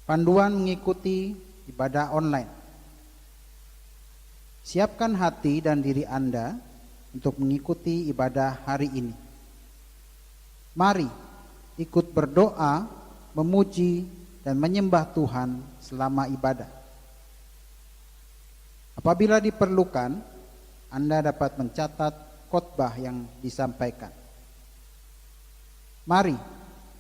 Panduan mengikuti ibadah online. Siapkan hati dan diri Anda untuk mengikuti ibadah hari ini. Mari ikut berdoa, memuji, dan menyembah Tuhan selama ibadah. Apabila diperlukan, Anda dapat mencatat khotbah yang disampaikan. Mari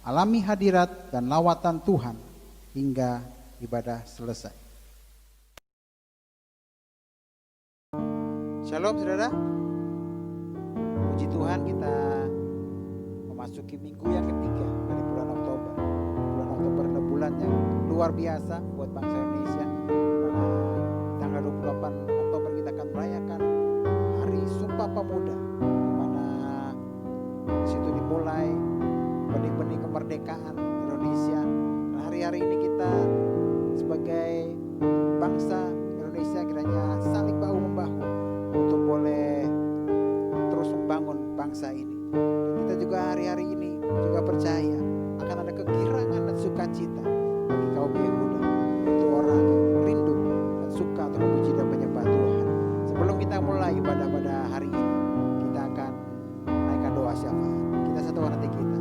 alami hadirat dan lawatan Tuhan hingga ibadah selesai. Shalom saudara. Puji Tuhan, kita memasuki minggu yang ketiga dari bulan Oktober. Bulan Oktober adalah bulan yang luar biasa buat bangsa Indonesia. Pada tanggal 28 Oktober kita akan merayakan Hari Sumpah Pemuda, di mana di situ dimulai benih-benih kemerdekaan Indonesia. Nah, hari-hari ini kita sebagai bangsa Indonesia kiranya saling bahu-membahu untuk boleh terus membangun bangsa ini. Dan kita juga hari-hari ini juga percaya akan ada kegirangan dan sukacita bagi kaum Yehuda, itu orang yang rindu dan suka untuk memuji dan menyembah Tuhan. Sebelum kita mulai ibadah pada hari ini, kita akan naikkan doa syafaat. Kita satukan hati kita.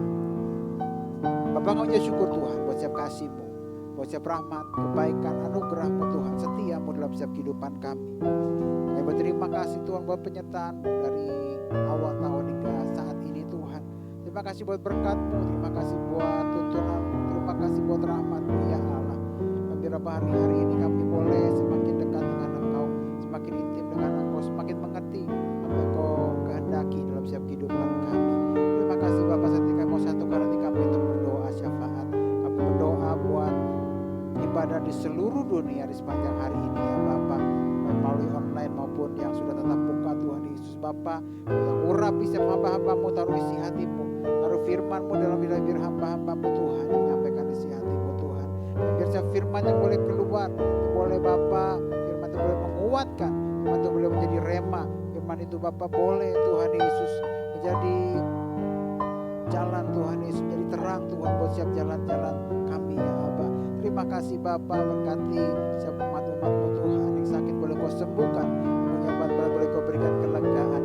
Bapa, kami syukur Tuhan buat setiap kasih-Mu, buat setiap rahmat, kebaikan, anugerah-Mu Tuhan, setia-Mu dalam setiap kehidupan kami. Kami berterima kasih Tuhan buat penyertaan dari awal tahun hingga saat ini Tuhan. Terima kasih buat berkat-Mu, terima kasih buat tuntunan-Mu, terima kasih buat rahmat-Mu ya Allah. Beberapa hari-hari ini kami boleh semakin dekat dengan Engkau, semakin intim dengan Engkau, semakin mengerti apa yang Engkau kehendaki dalam setiap kehidupan kami. Terima kasih Bapak, saat kami mau satukan hati kami untuk berdoa syafaat. Kami berdoa buat ibadah di seluruh dunia di sepanjang hari ini ya Bapak, melalui online maupun yang sudah tetap muka Tuhan Yesus. Bapak yang urapi setiap hamba-hamba-Mu, taruh isi hati-Mu, taruh firman-Mu dalam bibir hamba-hamba-Mu Tuhan, yang menyampaikan isi hati-Mu Tuhan. Dan biar setiap firman yang boleh keluar, boleh Bapak, firman itu boleh menguatkan, firman itu boleh menjadi rema, firman itu Bapak boleh Tuhan Yesus menjadi jalan Tuhan Yesus, menjadi terang Tuhan buat setiap jalan-jalan kami ya Abah. Terima kasih Bapak, berkati setiap umat-umat-Mu Tuhan, yang sakit boleh Kau sembuhkan, yang penyembahan boleh Kau berikan kelegaan,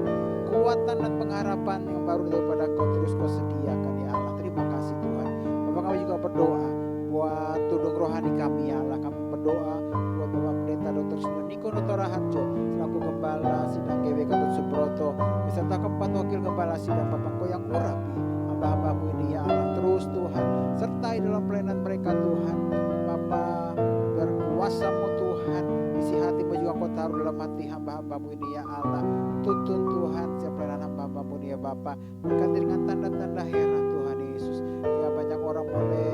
kekuatan dan pengharapan yang baru daripada Kau terus Kau sediakan ya Allah. Terima kasih Tuhan. Bapak, kami juga berdoa buat tudung rohani kami ya Allah. Kami berdoa buat Bapak Pendeta Dr. Sino Niko Notora Harjo selaku Gembala Sidang GW Gatot Subroto, beserta keempat wakil Gembala Sidang Bapak Kau yang urapi hamba-hamba-Mu ini ya Allah. Terus Tuhan sertai dalam pelayanan mereka Tuhan. Bapak, berkuasa-Mu Tuhan, isi hati-Mu juga Kau taruh dalam hati hamba-hamba-Mu ini ya Allah. Tuntun Tuhan setiap pelayanan hamba-hamba-Mu ini ya Bapak, berkati dengan tanda-tanda heran Tuhan Yesus. Ya, banyak orang boleh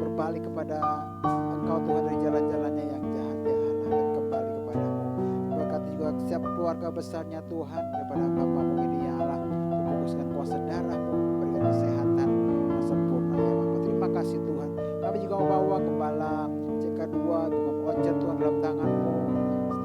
berbalik kepada Engkau Tuhan dari jalan-jalannya yang jahat ya Allah, dan kembali kepada-Mu. Berkati juga setiap keluarga besarnya Tuhan daripada hamba-hamba-Mu ini ya Allah. Fokuskan kuasa darah-Mu, berikan kesehatan yang sempurna ya Bapak. Terima kasih Tuhan. Kami juga membawa Gembala CK2 Bungam Ojen Tuhan dalam tangan-Mu,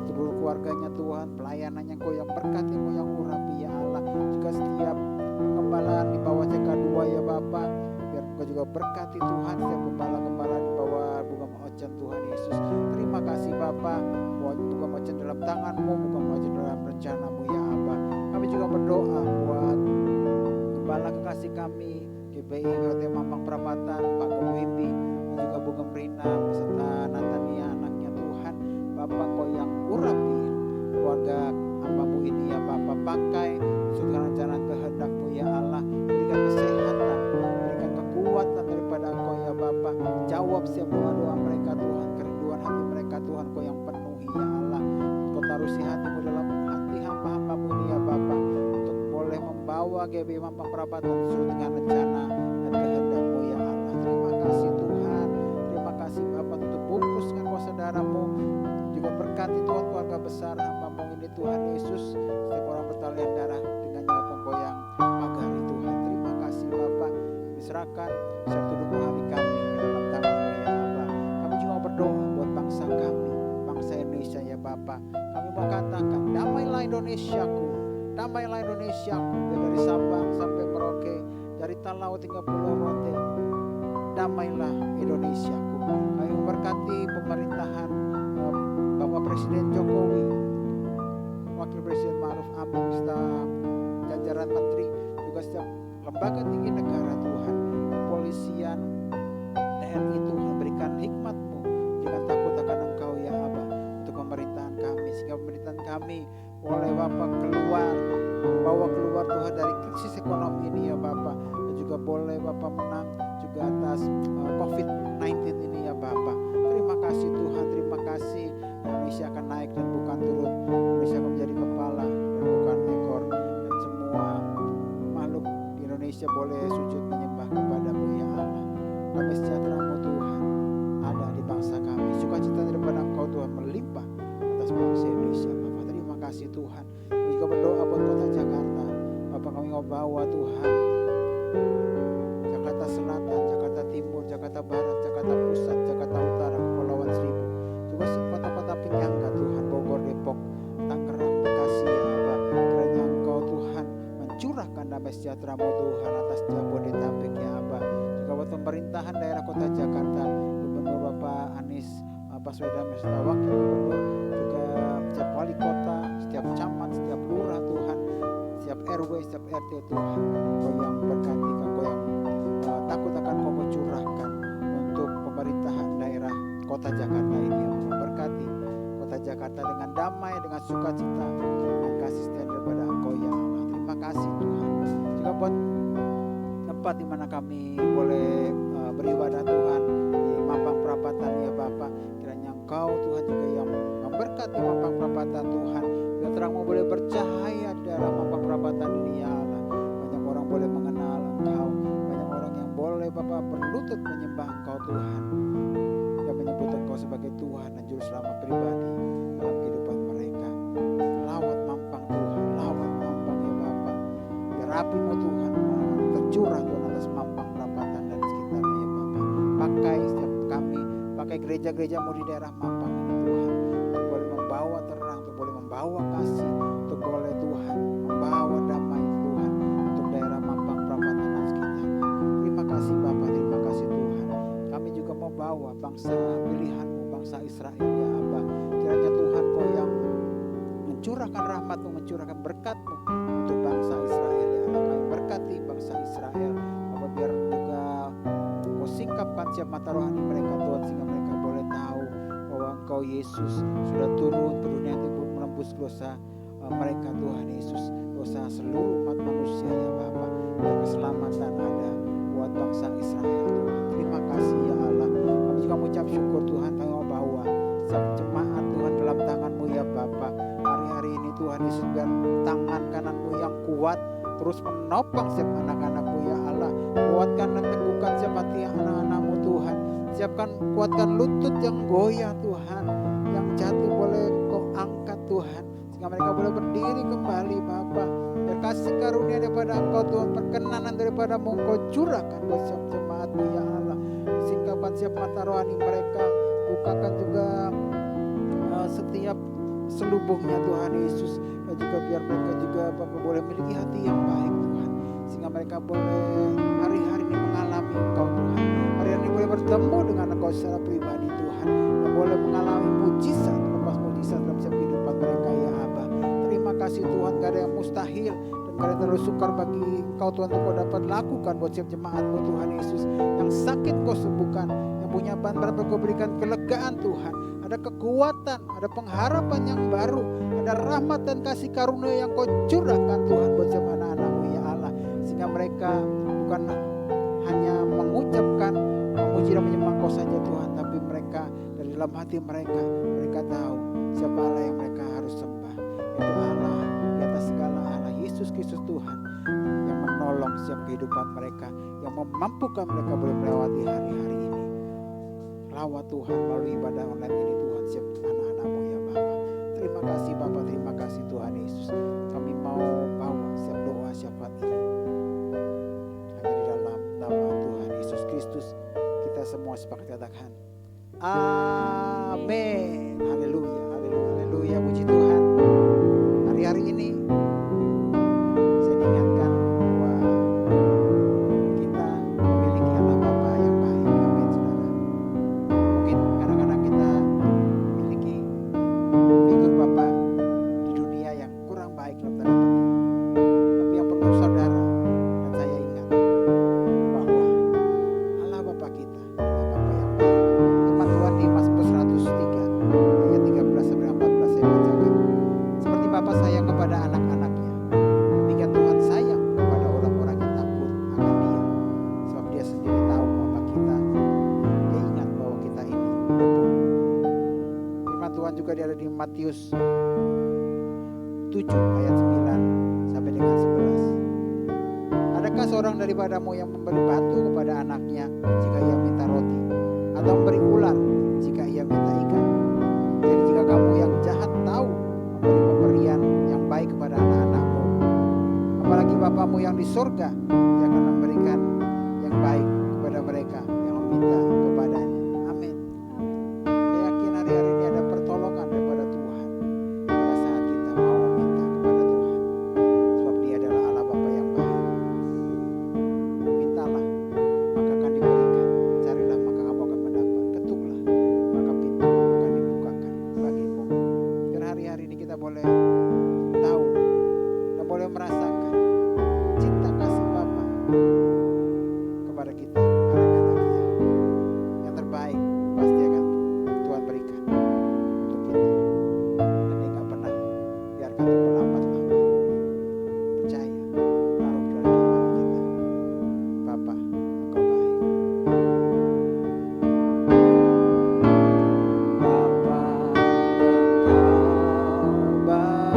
seluruh keluarganya Tuhan, pelayanannya Kau yang berkati, Kau yang urapi ya Allah. Juga setiap pengembalaan di bawah CK2 ya Bapak, biar Kau juga berkati Tuhan setiap gembala-gembala di bawah Bungam Ojen Tuhan Yesus. Terima kasih Bapak, buat Bungam Ojen dalam tangan-Mu, Bungam Ojen dalam rencana-Mu ya Abah. Kami juga berdoa buat Gembala kekasih kami GBI WT Mampang Perapatan, Pak Kemuhimbi, dan juga Bu Gemrina beserta Natania anaknya Tuhan. Bapak Kau yang urapi keluarga hamba-Mu ini ya Bapak, pakai sesuai rencana kehendak-Mu ya Allah. Berikan kesehatan, berikan kekuatan daripada Engkau ya Bapak. Jawab setiap doa-doa mereka Tuhan, kerinduan hati mereka Tuhan Kau yang penuhi ya Allah. Kau taruh si hati-Mu dalam hati hamba-hamba-Mu ini ya Bapak, untuk boleh membawa GBI Mampang Perapatan sesuai dengan rencana dan kehendak-Mu ya Allah. Terima kasih Tuhan. Terima kasih Bapak, untuk bungkuskan kuasa darah-Mu. Juga berkati Tuhan keluarga besar hamba-Mu ini Tuhan Yesus. Setiap orang bertalian darah dengan nyawa Engkau yang pagari Tuhan. Terima kasih Bapak. Diserahkan setiap tudung rohani kami ke dalam tangan-Mu ya Allah. Kami juga berdoa buat bangsa kami, bangsa Indonesia ya Bapak. Kami mau katakan, damailah Indonesiaku, damailah Indonesiaku, dari Sabang sampai Merauke, dari Talaut hingga Pulau Rote. damailah Indonesiaku. Kami memberkati pemerintahan Bapak Presiden Jokowi, Wakil Presiden Ma'ruf Amin, serta jajaran menteri, juga setiap lembaga tinggi negara Tuhan, kepolisian, TNI Tuhan, berikan hikmat-Mu dengan takut akan Engkau ya Aba untuk pemerintahan kami, sehingga pemerintahan kami boleh Bapak bawa keluar Tuhan dari krisis ekonomi ini ya Bapak, dan juga boleh Bapak menang juga atas COVID-19 ini ya Bapak. Terima kasih Tuhan, terima kasih. Indonesia akan naik dan bukan turun. Indonesia akan menjadi kepala dan bukan ekor, dan semua makhluk di Indonesia boleh sujud menyembah kepada-Mu ya Allah. Damai sejahtera-Mu Tuhan ada di bangsa kami. Sukacita daripada Engkau Tuhan melimpah atas bangsa Indonesia Bapak. Terima kasih Tuhan. Kami juga berdoa buat kota Jakarta Bapak, kami mau bawa Tuhan Jakarta Selatan, Jakarta Timur, Jakarta Barat, Jakarta Pusat, Jakarta Utara, Kepulauan Seribu, juga kota-kota penyangga Tuhan, Bogor, Depok, Tangerang, Bekasi ya Allah. Kiranya Engkau Tuhan mencurahkan damai sejahtera-Mu Tuhan atas Jabodetabek ya Allah. Juga buat pemerintahan daerah kota Jakarta, Gubernur Bapak Anies Baswedan beserta Wakil Gubernur, juga setiap wali kota, setiap camat, setiap lurah Tuhan, setiap RW, setiap RT Tuhan, Kau yang berkati, Kau yang takut akan Kau mencurahkan untuk pemerintahan daerah kota Jakarta ini yang memberkati kota Jakarta dengan damai, dengan sukacita, dengan kasih setia daripada Engkau ya Allah. Terima kasih Tuhan. Juga buat tempat di mana kami boleh beribadah Tuhan di Mampang Perapatan ya Bapak, kiranya Engkau Tuhan juga yang memberkati Mampang Perapatan Tuhan, biar terang-Mu boleh bercahaya di dalam Mampang Perapatan ini ya Allah. Banyak orang boleh mengenal Engkau, banyak orang yang boleh Bapak berlutut menyembah Engkau Tuhan, dan menyebut Engkau sebagai Tuhan dan Juru Selamat pribadi dalam kehidupan mereka. Lawat Mampang Tuhan, lawat Mampang ya Bapak, biar api-Mu Tuhan tercurah Tuhan atas Mampang Perapatan dan sekitarnya ya Bapak. Pakai setiap kami, pakai gereja-gereja-Mu di daerah Mampang ini Tuhan, untuk boleh membawa terang, untuk boleh membawa kasih, untuk boleh Tuhan membawa damai Tuhan untuk daerah Mampang Perapatan dan sekitarnya. Terima kasih Bapak, terima kasih Tuhan. Kami juga mau bawa bangsa pilihan-Mu, bangsa Israel ya Abah. Kiranya Tuhan Kau yang mencurahkan rahmat-Mu, mencurahkan berkat-Mu untuk bangsa Israel ya Allah. Kami berkati bangsa Israel Bapak, biar juga Kau singkapkan siap mata rohani mereka Tuhan, sehingga mereka boleh tahu bahwa Engkau Yesus sudah turun ke dunia untuk menembus dosa mereka Tuhan Yesus, dosa seluruh umat manusia ya Bapak, dan keselamatan ada buat bangsa Israel Tuhan. Terima kasih ya Allah. Kami juga mengucap syukur Tuhan, kami mau bawa setiap jemaat Tuhan dalam tangan-Mu ya Bapak. Hari-hari ini Tuhan Yesus, biar tangan kanan-Mu yang kuat terus menopang setiap anak-anak-Mu ya Allah. Kuatkan dan teguhkan setiap hati anak-anak-Mu Tuhan. Siapkan, kuatkan lutut yang goyah Tuhan, yang jatuh boleh Kau angkat Tuhan, sehingga mereka boleh berdiri kembali Bapak. Biar kasih karunia daripada Engkau Tuhan, perkenanan daripada-Mu Engkau curahkan buat setiap jemaat-Mu ya Allah. Singkapkan siap mata rohani mereka, bukakan juga setiap selubungnya Tuhan Yesus, dan juga biar mereka juga Bapak boleh memiliki hati yang baik Tuhan, sehingga mereka boleh hari-hari ini mengalami Engkau Tuhan, hari-hari ini boleh bertemu dengan Engkau secara pribadi Tuhan, dan boleh mengalami mujizat lepas mujizat dalam setiap kehidupan mereka ya Abah. Terima kasih Tuhan, gak ada yang mustahil dan gak ada yang terlalu sukar bagi Engkau Tuhan untuk Kau dapat lakukan buat setiap jemaat-Mu Tuhan Yesus. Yang sakit Kau sembuhkan, yang punya beban Kau berikan kelegaan Tuhan, ada kekuatan, ada pengharapan yang baru, ada rahmat dan kasih karunia yang Kau curahkan Tuhan buat setiap anak-anak-Mu ya Allah, sehingga mereka bukan hanya mengucapkan memuji dan menyembah Kau saja Tuhan, tapi mereka dari dalam hati mereka tahu siapa Allah yang mereka harus sembah, yaitu Allah di atas segala Allah, Yesus Kristus Tuhan, yang menolong setiap kehidupan mereka, yang memampukan mereka boleh melewati hari-hari ini. Lawat Tuhan melalui ibadah online ini Tuhan siap anak-anak-Mu ya Bapak. Terima kasih Bapak, terima kasih Tuhan Yesus. Kami mau bawa siap doa syafaat ini hanya di dalam nama Tuhan Yesus Kristus. Kita semua sepakat katakan amin. Haleluya, haleluya, haleluya. Puji Tuhan. Hari-hari ini saya diingatkan bahwa kita memiliki Allah Bapa yang baik. firman juga ada di Matius 7 ayat 9 sampai dengan 11. Adakah seorang daripadamu yang memberi batu kepada anaknya jika ia minta roti, atau memberi ular jika ia minta ikan? Jadi jika kamu yang jahat tahu memberi pemberian yang baik kepada anak-anakmu, apalagi Bapamu yang di surga, ia akan memberikan yang baik kepada mereka yang meminta kepadanya. Amin. Saya yakin hari-hari ini ada pertolongan daripada Tuhan pada saat kita mau meminta kepada Tuhan, sebab Dia adalah Allah Bapa yang baik. Mintalah maka akan diberikan, carilah maka kamu akan mendapat, ketuklah maka pintu akan dibukakan bagimu. Biar hari-hari ini kita boleh tahu dan boleh merasakan cinta kasih Bapa kepada kita, anak-anaknya. Yang terbaik pasti akan Tuhan berikan untuk kita, dan Dia gak pernah biarkan terlambat-lambat. Percaya, taruh dalam hati kita, Bapa, Engkau baik. Bapa, Engkau baik.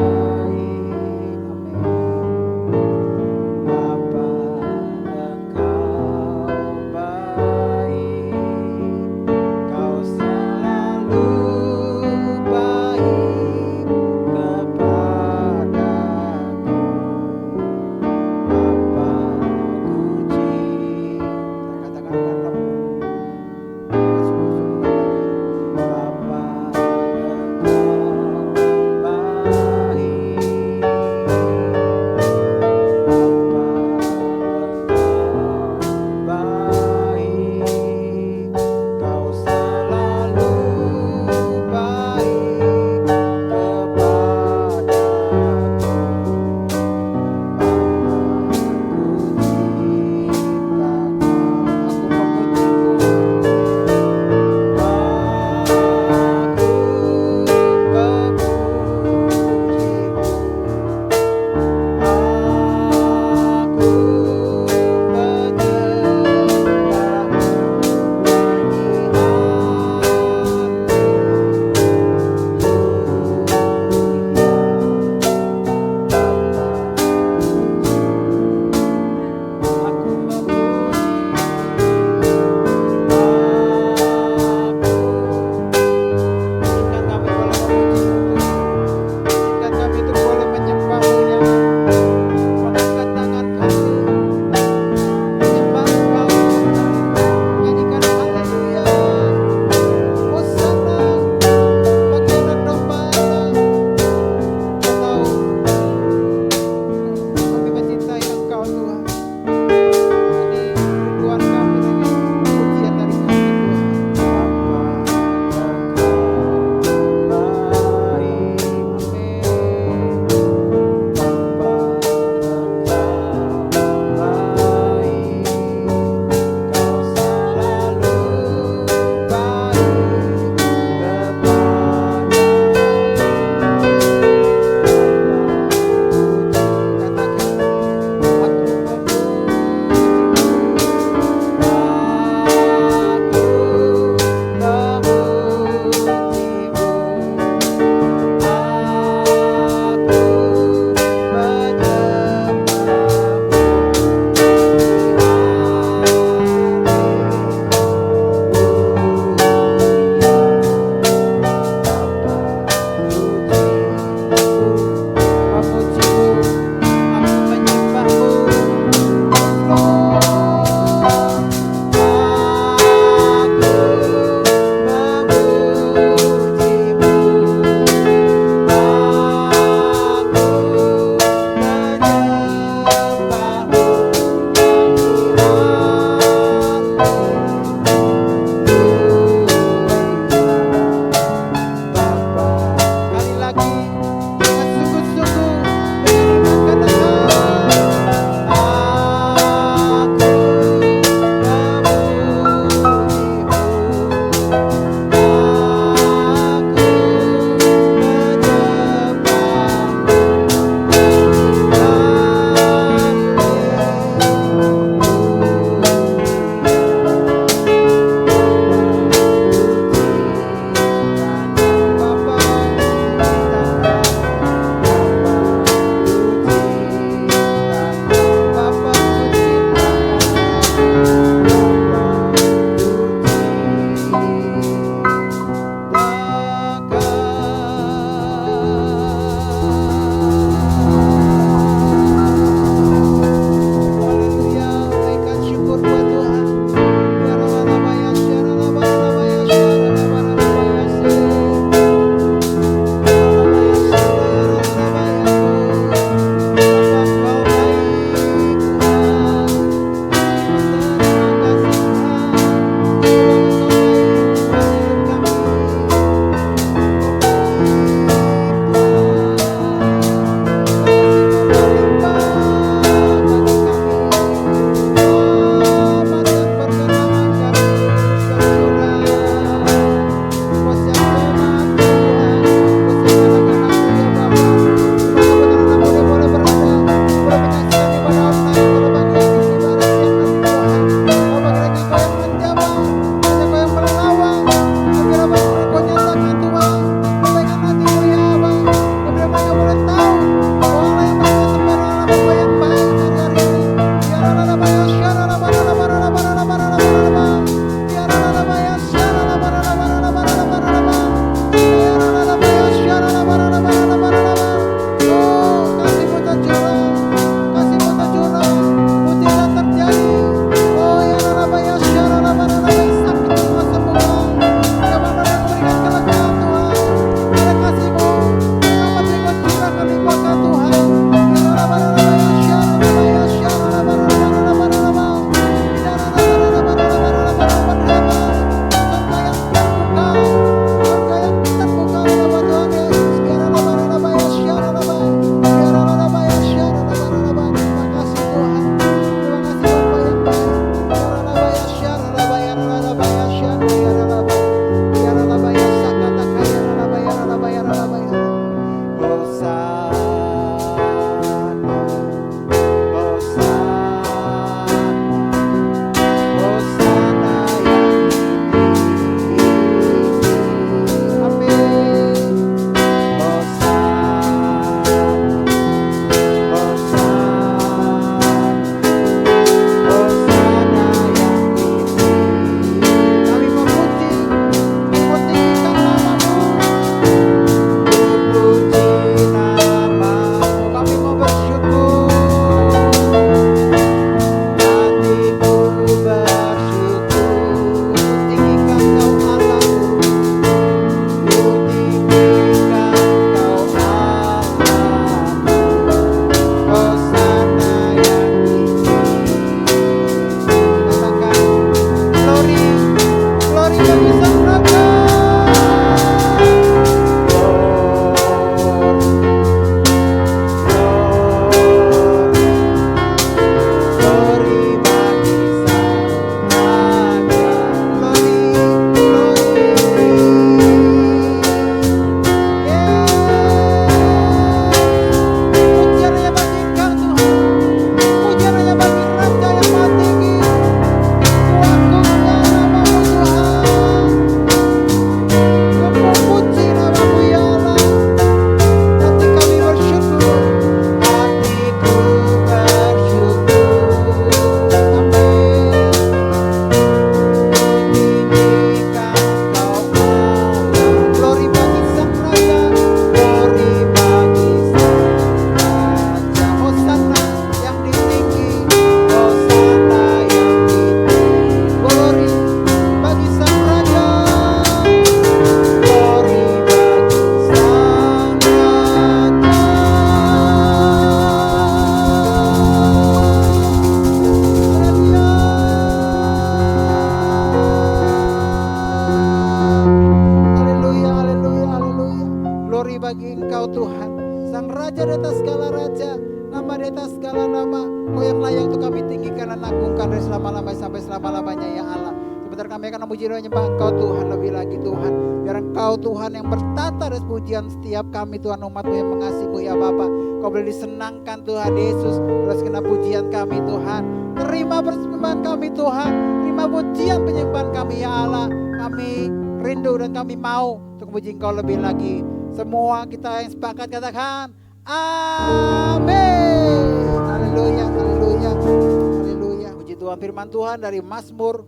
Setiap kami Tuhan umat-Mu yang mengasihi-Mu ya Bapa, Kau boleh disenangkan Tuhan Yesus. Terus kena pujian kami Tuhan. Terima persembahan kami Tuhan. Terima pujian penyembahan kami ya Allah. Kami rindu dan kami mau untuk memuji Engkau lebih lagi. Semua kita yang sepakat katakan amin. Haleluya, haleluya, haleluya. Puji Tuhan. Firman Tuhan dari Mazmur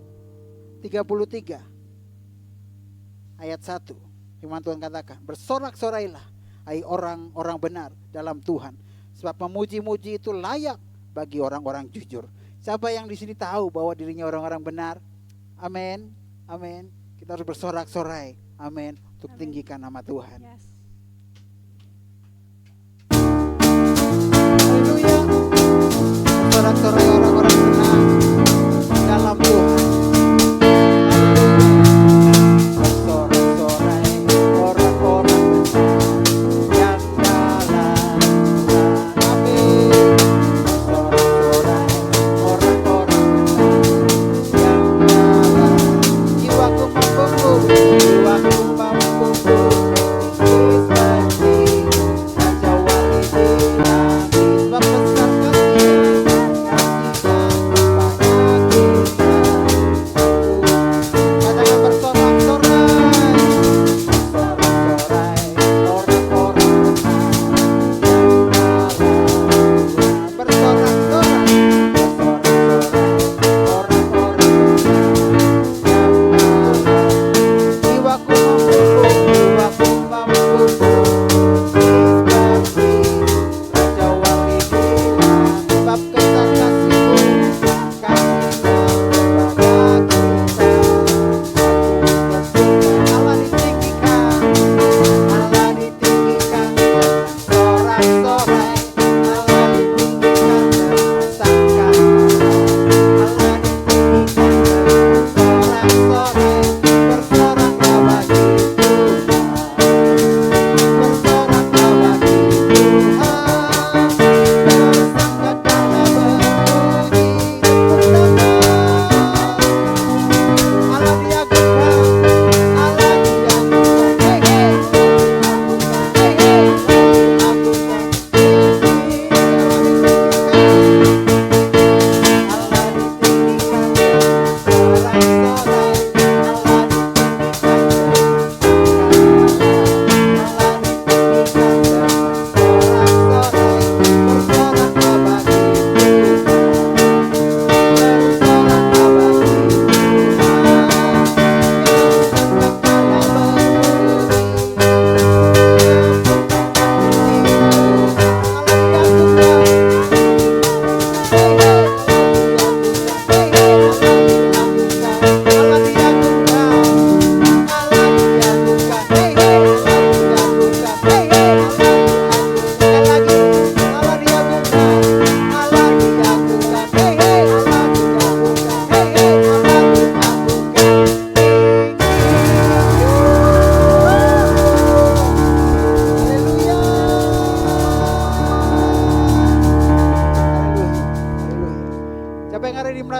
33 ayat 1. Firman Tuhan katakan, bersorak-sorailah hai orang-orang benar dalam Tuhan, sebab memuji-muji itu layak bagi orang-orang jujur. Siapa yang di sini tahu bahwa dirinya orang-orang benar? Amin, amin. Kita harus bersorak-sorai, amin, untuk tinggikan nama Tuhan. Haleluya. Bersorak-sorai orang-orang benar dalam Tuhan.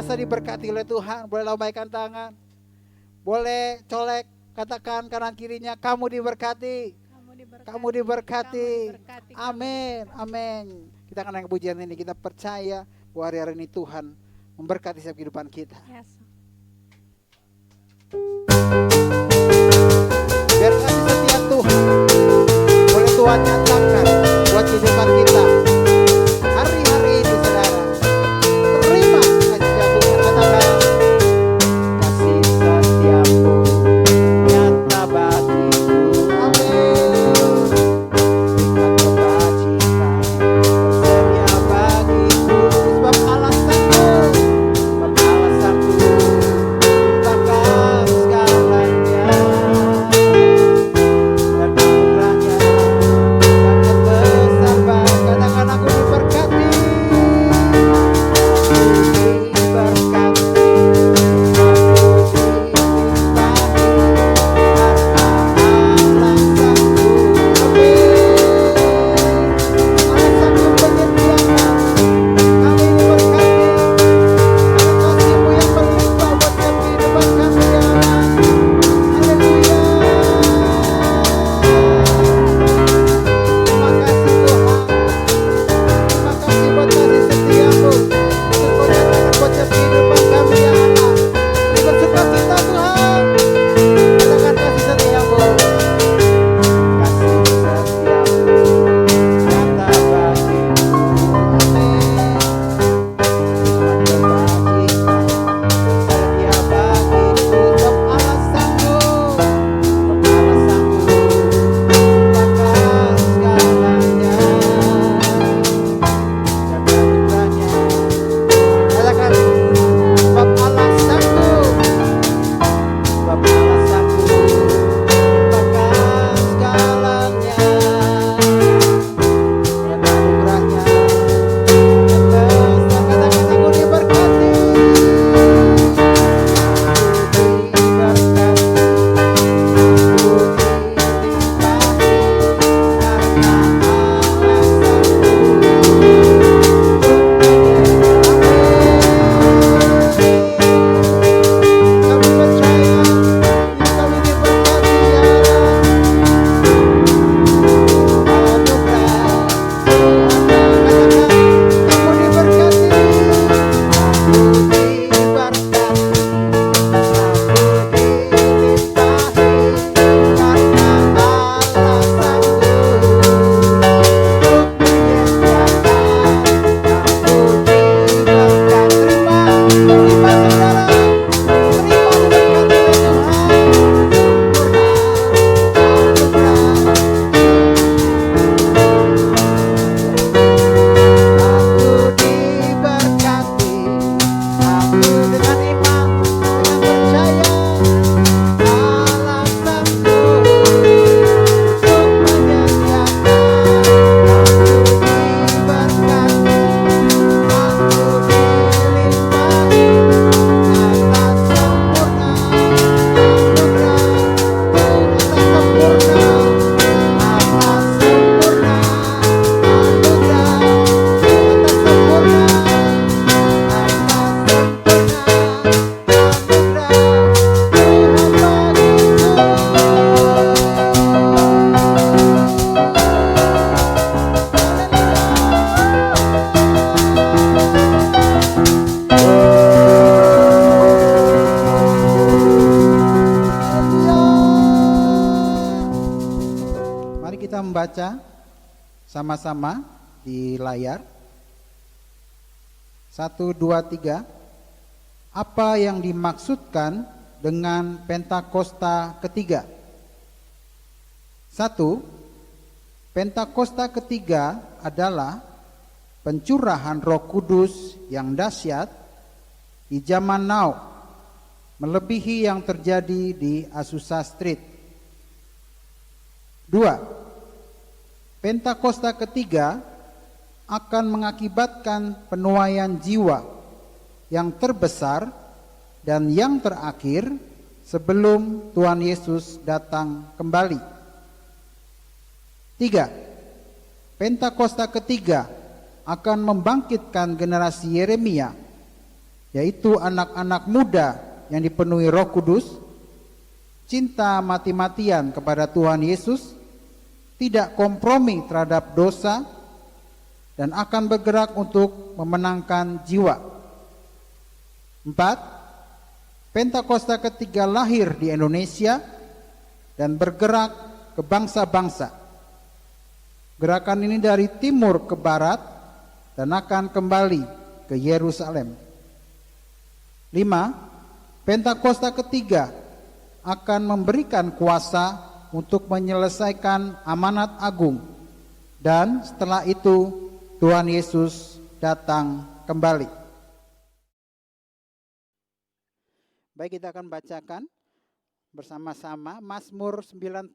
merasa diberkati oleh Tuhan, boleh lambaikan tangan. Boleh colek, katakan kanan kirinya, kamu diberkati. Kamu diberkati. Amin. Amin. Kita akan naik pujian ini, kita percaya bahwa hari-hari ini Tuhan memberkati setiap kehidupan kita. Yes. Biar kasih setia Tuhan boleh Tuhan nyatakan buat kehidupan kita hari-hari ini, saudara. Terima kasih setia Tuhan, katakan kasih setiamu nyata bagiku. Amin. Hikmat kebajikan tersedia bagiku, sebab alasanku lupakan segalanya. Dan anugerahnya sangat besar, katakan aku diberkati. Membaca sama-sama di layar. 1, 2, 3. Apa yang dimaksudkan dengan Pentakosta ketiga? 1. Pentakosta ketiga adalah pencurahan Roh Kudus yang dahsyat di zaman now, melebihi yang terjadi di Azusa Street. 2. Pentakosta ketiga akan mengakibatkan penuaian jiwa yang terbesar dan yang terakhir sebelum Tuhan Yesus datang kembali. 3. Pentakosta ketiga akan membangkitkan generasi Yeremia yaitu anak-anak muda yang dipenuhi Roh Kudus, cinta mati-matian kepada Tuhan Yesus, tidak kompromi terhadap dosa, dan akan bergerak untuk memenangkan jiwa. 4. Pentakosta ketiga lahir di Indonesia dan bergerak ke bangsa-bangsa. Gerakan ini dari timur ke barat dan akan kembali ke Yerusalem. 5. Pentakosta ketiga akan memberikan kuasa untuk menyelesaikan amanat agung, dan setelah itu Tuhan Yesus datang kembali. Baik, kita akan bacakan bersama-sama Mazmur 91.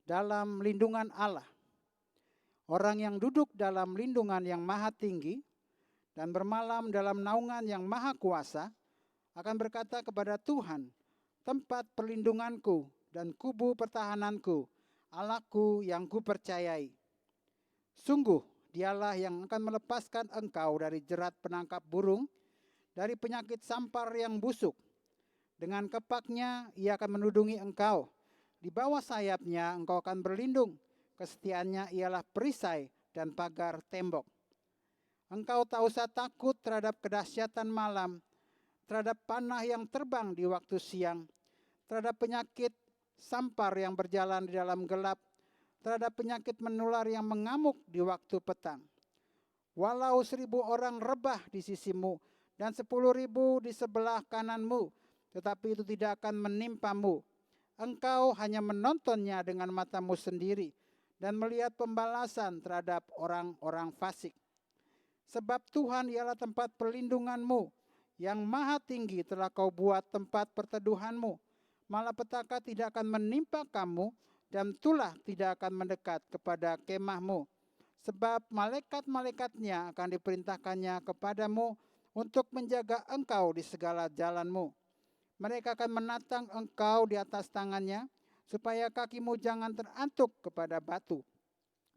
Dalam lindungan Allah. Orang yang duduk dalam lindungan yang maha tinggi dan bermalam dalam naungan yang maha kuasa akan berkata kepada Tuhan, tempat perlindunganku dan kubu pertahananku, Allahku yang kupercayai. Sungguh dialah yang akan melepaskan engkau dari jerat penangkap burung, dari penyakit sampar yang busuk. Dengan kepaknya ia akan menudungi engkau, di bawah sayapnya engkau akan berlindung. Kesetiaannya ialah perisai dan pagar tembok. Engkau tak usah takut terhadap kedahsyatan malam, terhadap panah yang terbang di waktu siang, terhadap penyakit sampar yang berjalan di dalam gelap, terhadap penyakit menular yang mengamuk di waktu petang. Walau 1.000 orang rebah di sisimu dan 10.000 di sebelah kananmu, tetapi itu tidak akan menimpamu. Engkau hanya menontonnya dengan matamu sendiri dan melihat pembalasan terhadap orang-orang fasik. Sebab Tuhan ialah tempat perlindunganmu, yang maha tinggi telah kau buat tempat perteduhanmu. Malapetaka tidak akan menimpa kamu, dan tulah tidak akan mendekat kepada kemahmu. Sebab malaikat-malaikatnya akan diperintahkannya kepadamu untuk menjaga engkau di segala jalanmu. Mereka akan menatang engkau di atas tangannya, supaya kakimu jangan terantuk kepada batu.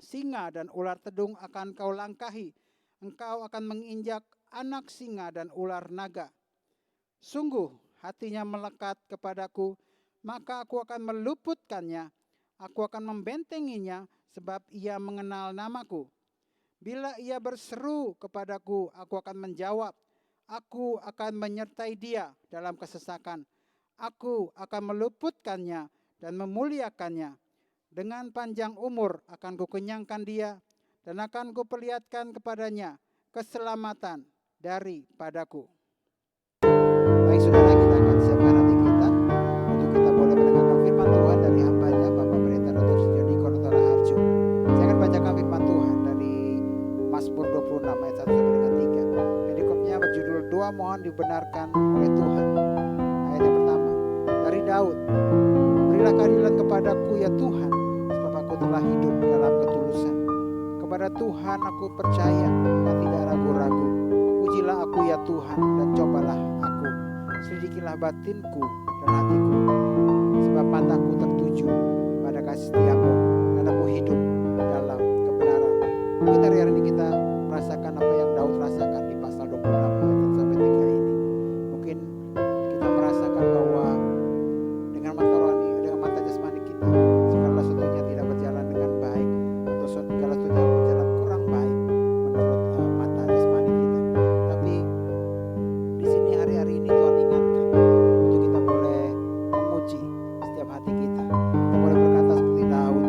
Singa dan ular tedung akan kau langkahi, engkau akan menginjak anak singa dan ular naga. Sungguh hatinya melekat kepadaku, maka aku akan meluputkannya, aku akan membentenginya, sebab ia mengenal namaku. Bila ia berseru kepadaku, aku akan menjawab, aku akan menyertai dia dalam kesesakan, aku akan meluputkannya dan memuliakannya. Dengan panjang umur akan kukenyangkan dia, dan akan kuperlihatkan kepadanya keselamatan daripadaku. Baik saudara, kita akan siapkan hati kita untuk kita boleh mendengarkan firman Tuhan dari hambanya Bapak Pendeta Dr. Sejoni Korotara Harjo. Saya akan bacakan firman Tuhan dari Mazmur 26 ayat 1 sampai dengan 3. Perikopnya berjudul Doa Mohon Dibenarkan oleh Tuhan. Ayat yang pertama dari Daud. Berilah keadilan kepadaku ya Tuhan, sebab aku telah hidup dalam ketulusan. Kepada Tuhan aku percaya dan tidak ragu-ragu. Ujilah aku ya Tuhan dan cobalah aku. Selidikilah batinku dan hatiku. Sebab mataku tertuju pada kasih setiamu dan aku hidup dalam kebenaran. Mungkin hari ini kita merasakan apa yang Daud rasakan di pasal 26 ayat 1 sampai 3 ini. Mungkin kita merasakan bahwa dengan mata rohani, dengan mata jasmani kita, segala sesuatunya tidak berjalan dengan baik, atau segala sesuatunya berjalan kurang baik menurut mata jasmani kita. Tapi di sini hari-hari ini Tuhan ingatkan untuk kita boleh menguji setiap hati kita. Kita boleh berkata seperti Daud,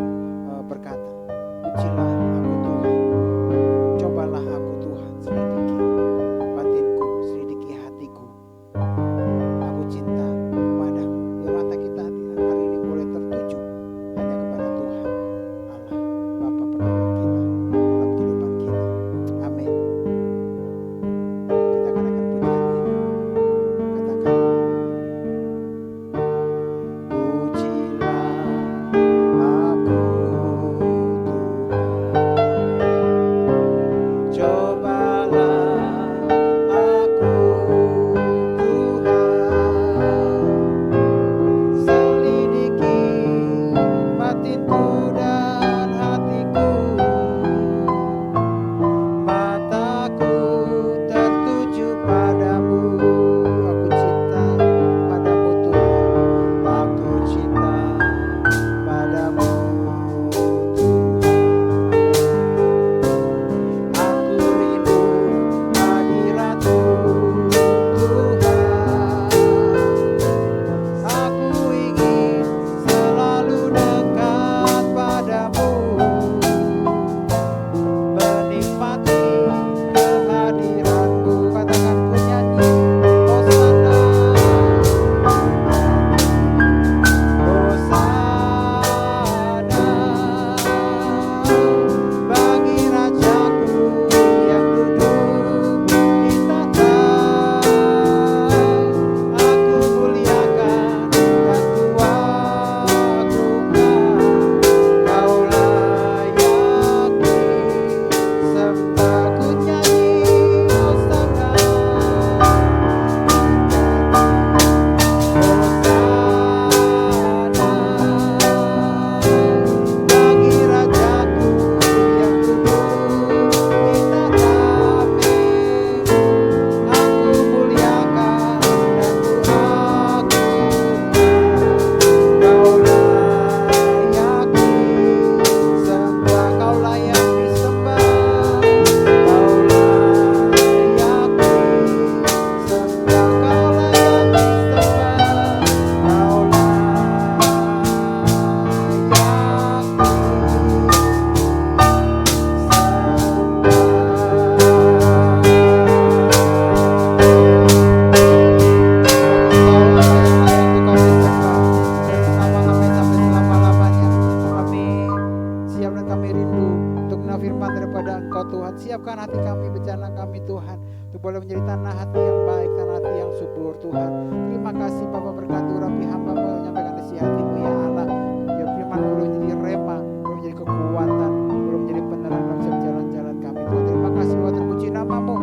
siap dan kami rindu untuk menerima firman daripada Engkau Tuhan. Siapkan hati kami, bencana kami Tuhan, untuk boleh menjadi tanah hati yang baik, tanah hati yang subur Tuhan. Terima kasih Bapa, berkati urapi hamba menyampaikan isi hati-Mu ya Allah. Biar firman boleh menjadi rema, boleh menjadi kekuatan, boleh menjadi penerang dalam setiap jalan-jalan kami Tuhan. Terima kasih Tuhan, terpuji nama-Mu.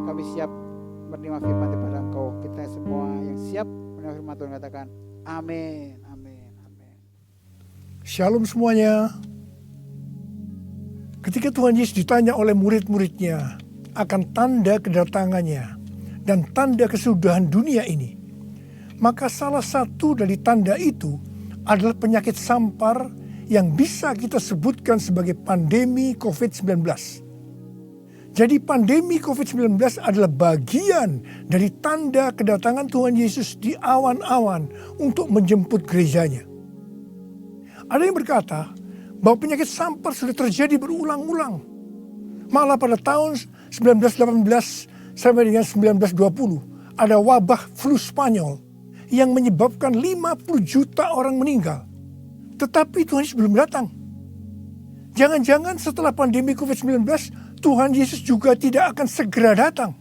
Kami siap menerima firman daripada Engkau. Kita semua yang siap menerima firman Tuhan katakan amin, amin, amin. Shalom semuanya. Ketika Tuhan Yesus ditanya oleh murid-muridnya akan tanda kedatangannya dan tanda kesudahan dunia ini, maka salah satu dari tanda itu adalah penyakit sampar yang bisa kita sebutkan sebagai pandemi COVID-19. Jadi pandemi COVID-19 adalah bagian dari tanda kedatangan Tuhan Yesus di awan-awan untuk menjemput gerejanya. Ada yang berkata bahwa penyakit sampar sudah terjadi berulang-ulang. Malah pada tahun 1918 sampai dengan 1920 ada wabah flu Spanyol yang menyebabkan 50 juta orang meninggal. Tetapi Tuhan Yesus belum datang. Jangan-jangan setelah pandemi COVID-19 Tuhan Yesus juga tidak akan segera datang.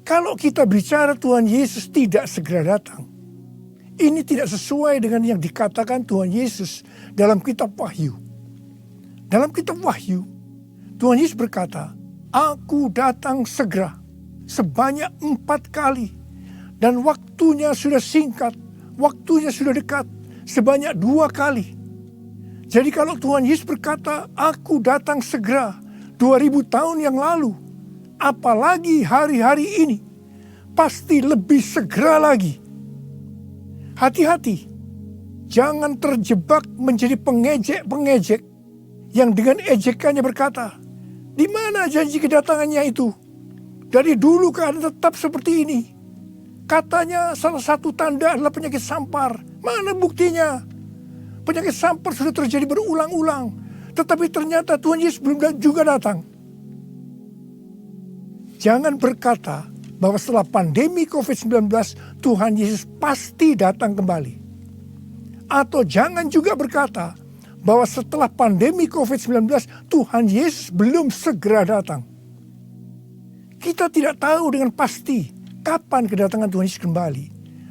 Kalau kita bicara Tuhan Yesus tidak segera datang, ini tidak sesuai dengan yang dikatakan Tuhan Yesus dalam kitab Wahyu. Dalam kitab Wahyu, Tuhan Yesus berkata, "Aku datang segera sebanyak 4 kali. Dan waktunya sudah singkat, waktunya sudah dekat sebanyak 2 kali." Jadi kalau Tuhan Yesus berkata, "Aku datang segera" 2000 tahun yang lalu, apalagi hari-hari ini, pasti lebih segera lagi. Hati-hati, jangan terjebak menjadi pengejek-pengejek yang dengan ejekannya berkata, "Di mana janji kedatangannya itu? Dari dulu keadaan tetap seperti ini. Katanya salah satu tanda adalah penyakit sampar. Mana buktinya? Penyakit sampar sudah terjadi berulang-ulang, tetapi ternyata Tuhan Yesus belum juga datang." Jangan berkata bahwa setelah pandemi COVID-19 Tuhan Yesus pasti datang kembali. Atau jangan juga berkata bahwa setelah pandemi COVID-19 Tuhan Yesus belum segera datang. Kita tidak tahu dengan pasti kapan kedatangan Tuhan Yesus kembali.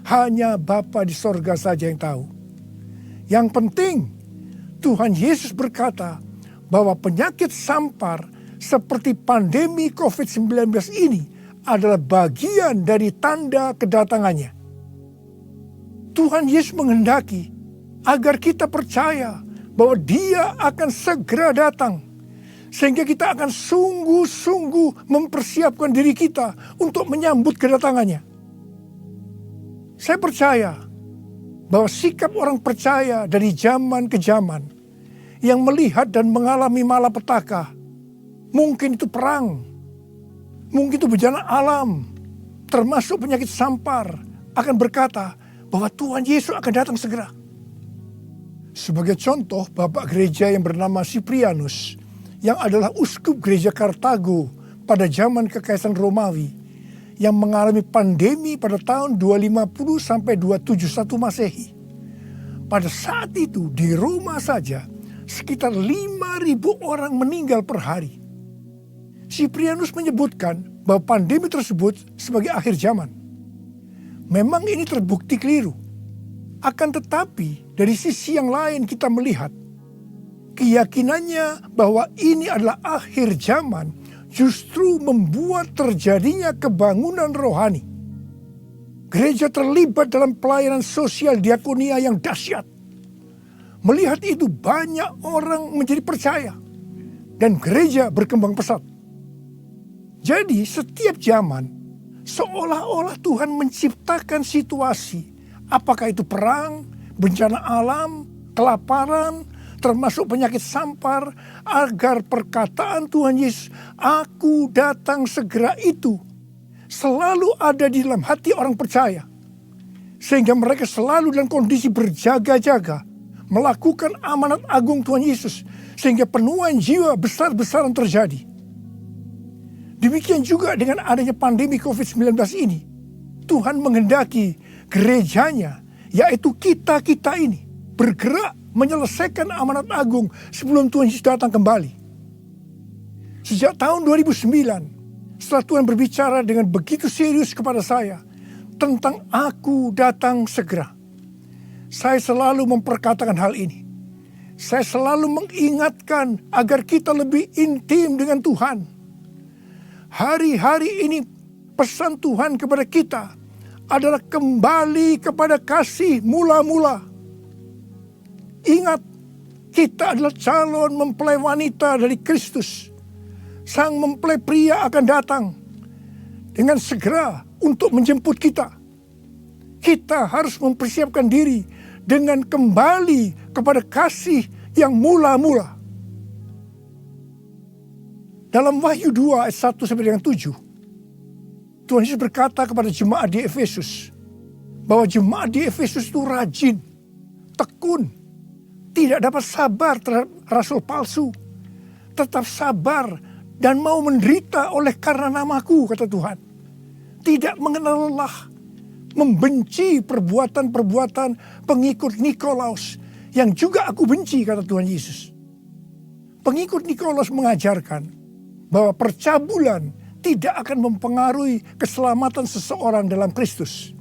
Hanya Bapa di sorga saja yang tahu. Yang penting Tuhan Yesus berkata bahwa penyakit sampar seperti pandemi COVID-19 ini adalah bagian dari tanda kedatangannya. Tuhan Yesus menghendaki agar kita percaya bahwa Dia akan segera datang. Sehingga kita akan sungguh-sungguh mempersiapkan diri kita untuk menyambut kedatangannya. Saya percaya bahwa sikap orang percaya dari zaman ke zaman yang melihat dan mengalami malapetaka, mungkin itu perang, mungkin itu bencana alam, termasuk penyakit sampar, akan berkata bahwa Tuhan Yesus akan datang segera. Sebagai contoh, Bapak Gereja yang bernama Cyprianus, yang adalah uskup gereja Kartago pada zaman Kekaisaran Romawi, yang mengalami pandemi pada tahun 250 sampai 271 Masehi. Pada saat itu di Roma saja sekitar 5.000 orang meninggal per hari. Cyprianus menyebutkan bahwa pandemi tersebut sebagai akhir zaman. Memang ini terbukti keliru. Akan tetapi dari sisi yang lain kita melihat keyakinannya bahwa ini adalah akhir zaman justru membuat terjadinya kebangunan rohani. Gereja terlibat dalam pelayanan sosial diakonia yang dahsyat. Melihat itu banyak orang menjadi percaya dan gereja berkembang pesat. Jadi setiap zaman seolah-olah Tuhan menciptakan situasi, apakah itu perang, bencana alam, kelaparan, termasuk penyakit sampar, agar perkataan Tuhan Yesus, "Aku datang segera" itu selalu ada di dalam hati orang percaya. Sehingga mereka selalu dalam kondisi berjaga-jaga, melakukan amanat agung Tuhan Yesus, sehingga penuaian jiwa besar-besaran terjadi. Demikian juga dengan adanya pandemi COVID-19 ini, Tuhan menghendaki gerejanya, yaitu kita-kita ini, bergerak menyelesaikan amanat agung sebelum Tuhan Yesus datang kembali. Sejak tahun 2009, setelah Tuhan berbicara dengan begitu serius kepada saya tentang aku datang segera, saya selalu memperkatakan hal ini. Saya selalu mengingatkan agar kita lebih intim dengan Tuhan. Hari-hari ini pesan Tuhan kepada kita adalah kembali kepada kasih mula-mula. Ingat, kita adalah calon mempelai wanita dari Kristus. Sang mempelai pria akan datang dengan segera untuk menjemput kita. Kita harus mempersiapkan diri dengan kembali kepada kasih yang mula-mula. Dalam Wahyu 2 ayat 1 sampai dengan 7, Tuhan Yesus berkata kepada jemaat di Efesus bahwa jemaat di Efesus itu rajin, tekun, tidak dapat sabar terhadap rasul palsu, tetap sabar dan mau menderita oleh karena namaku, kata Tuhan. Tidak mengenal lelah, membenci perbuatan-perbuatan pengikut Nikolaus yang juga aku benci, kata Tuhan Yesus. Pengikut Nikolaus mengajarkan bahwa percabulan tidak akan mempengaruhi keselamatan seseorang dalam Kristus.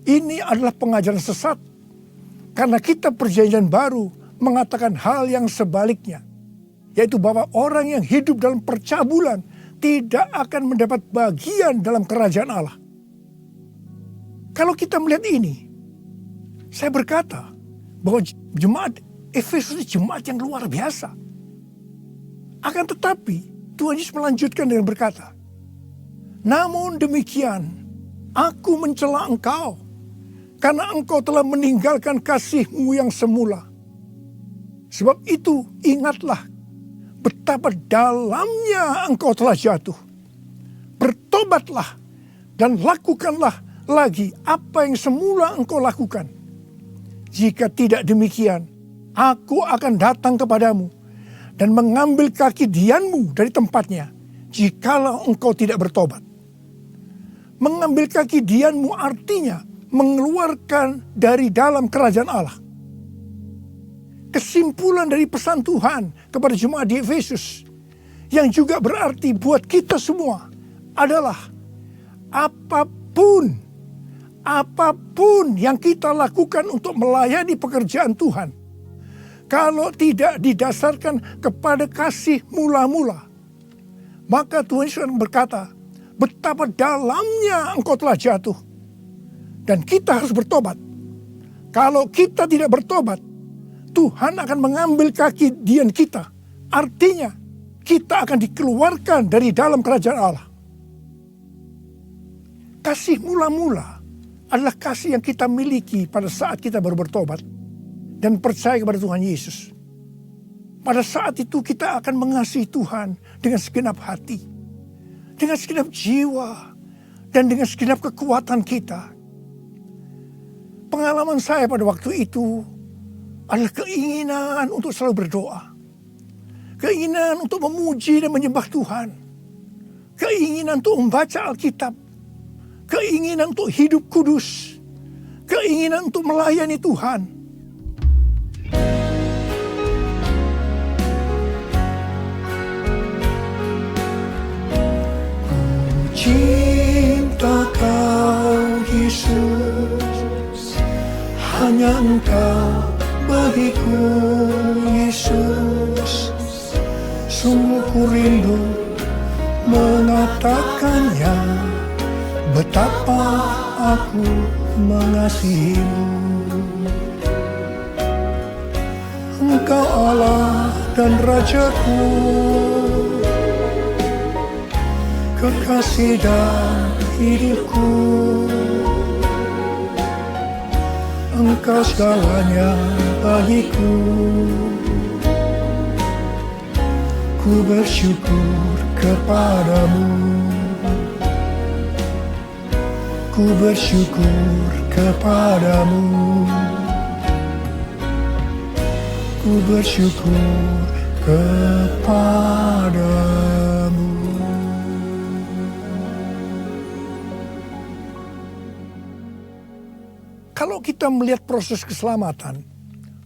Ini adalah pengajaran sesat, karena kitab Perjanjian Baru mengatakan hal yang sebaliknya, yaitu bahwa orang yang hidup dalam percabulan tidak akan mendapat bagian dalam kerajaan Allah. Kalau kita melihat ini, saya berkata bahwa jemaat Efesus ini jemaat yang luar biasa. Akan tetapi Tuhan Yesus melanjutkan dengan berkata, namun demikian, aku mencela engkau, karena engkau telah meninggalkan kasihmu yang semula. Sebab itu ingatlah betapa dalamnya engkau telah jatuh. Bertobatlah dan lakukanlah lagi apa yang semula engkau lakukan. Jika tidak demikian, aku akan datang kepadamu dan mengambil kaki dianmu dari tempatnya, jikalau engkau tidak bertobat. Mengambil kaki dianmu artinya mengeluarkan dari dalam kerajaan Allah. Kesimpulan dari pesan Tuhan kepada jemaat di Efesus, yang juga berarti buat kita semua, adalah apapun yang kita lakukan untuk melayani pekerjaan Tuhan, kalau tidak didasarkan kepada kasih mula-mula, maka Tuhan Yesus berkata, betapa dalamnya engkau telah jatuh. Dan kita harus bertobat. Kalau kita tidak bertobat, Tuhan akan mengambil kaki dian kita. Artinya, kita akan dikeluarkan dari dalam kerajaan Allah. Kasih mula-mula adalah kasih yang kita miliki pada saat kita baru bertobat dan percaya kepada Tuhan Yesus. Pada saat itu kita akan mengasihi Tuhan dengan segenap hati, dengan segenap jiwa, dan dengan segenap kekuatan kita. Pengalaman saya pada waktu itu adalah keinginan untuk selalu berdoa. Keinginan untuk memuji dan menyembah Tuhan. Keinginan untuk membaca Alkitab. Keinginan untuk hidup kudus. Keinginan untuk melayani Tuhan. Cinta kau Yesus, hanya engkau bagiku Yesus. Sungguh ku rindu mengatakannya, betapa aku mengasihimu. Engkau Allah dan Rajaku, kekasih dan hidupku. Engkau segalanya bagiku. Ku bersyukur kepadamu. Ku bersyukur kepadamu. Ku bersyukur kepadamu. Kalau kita melihat proses keselamatan,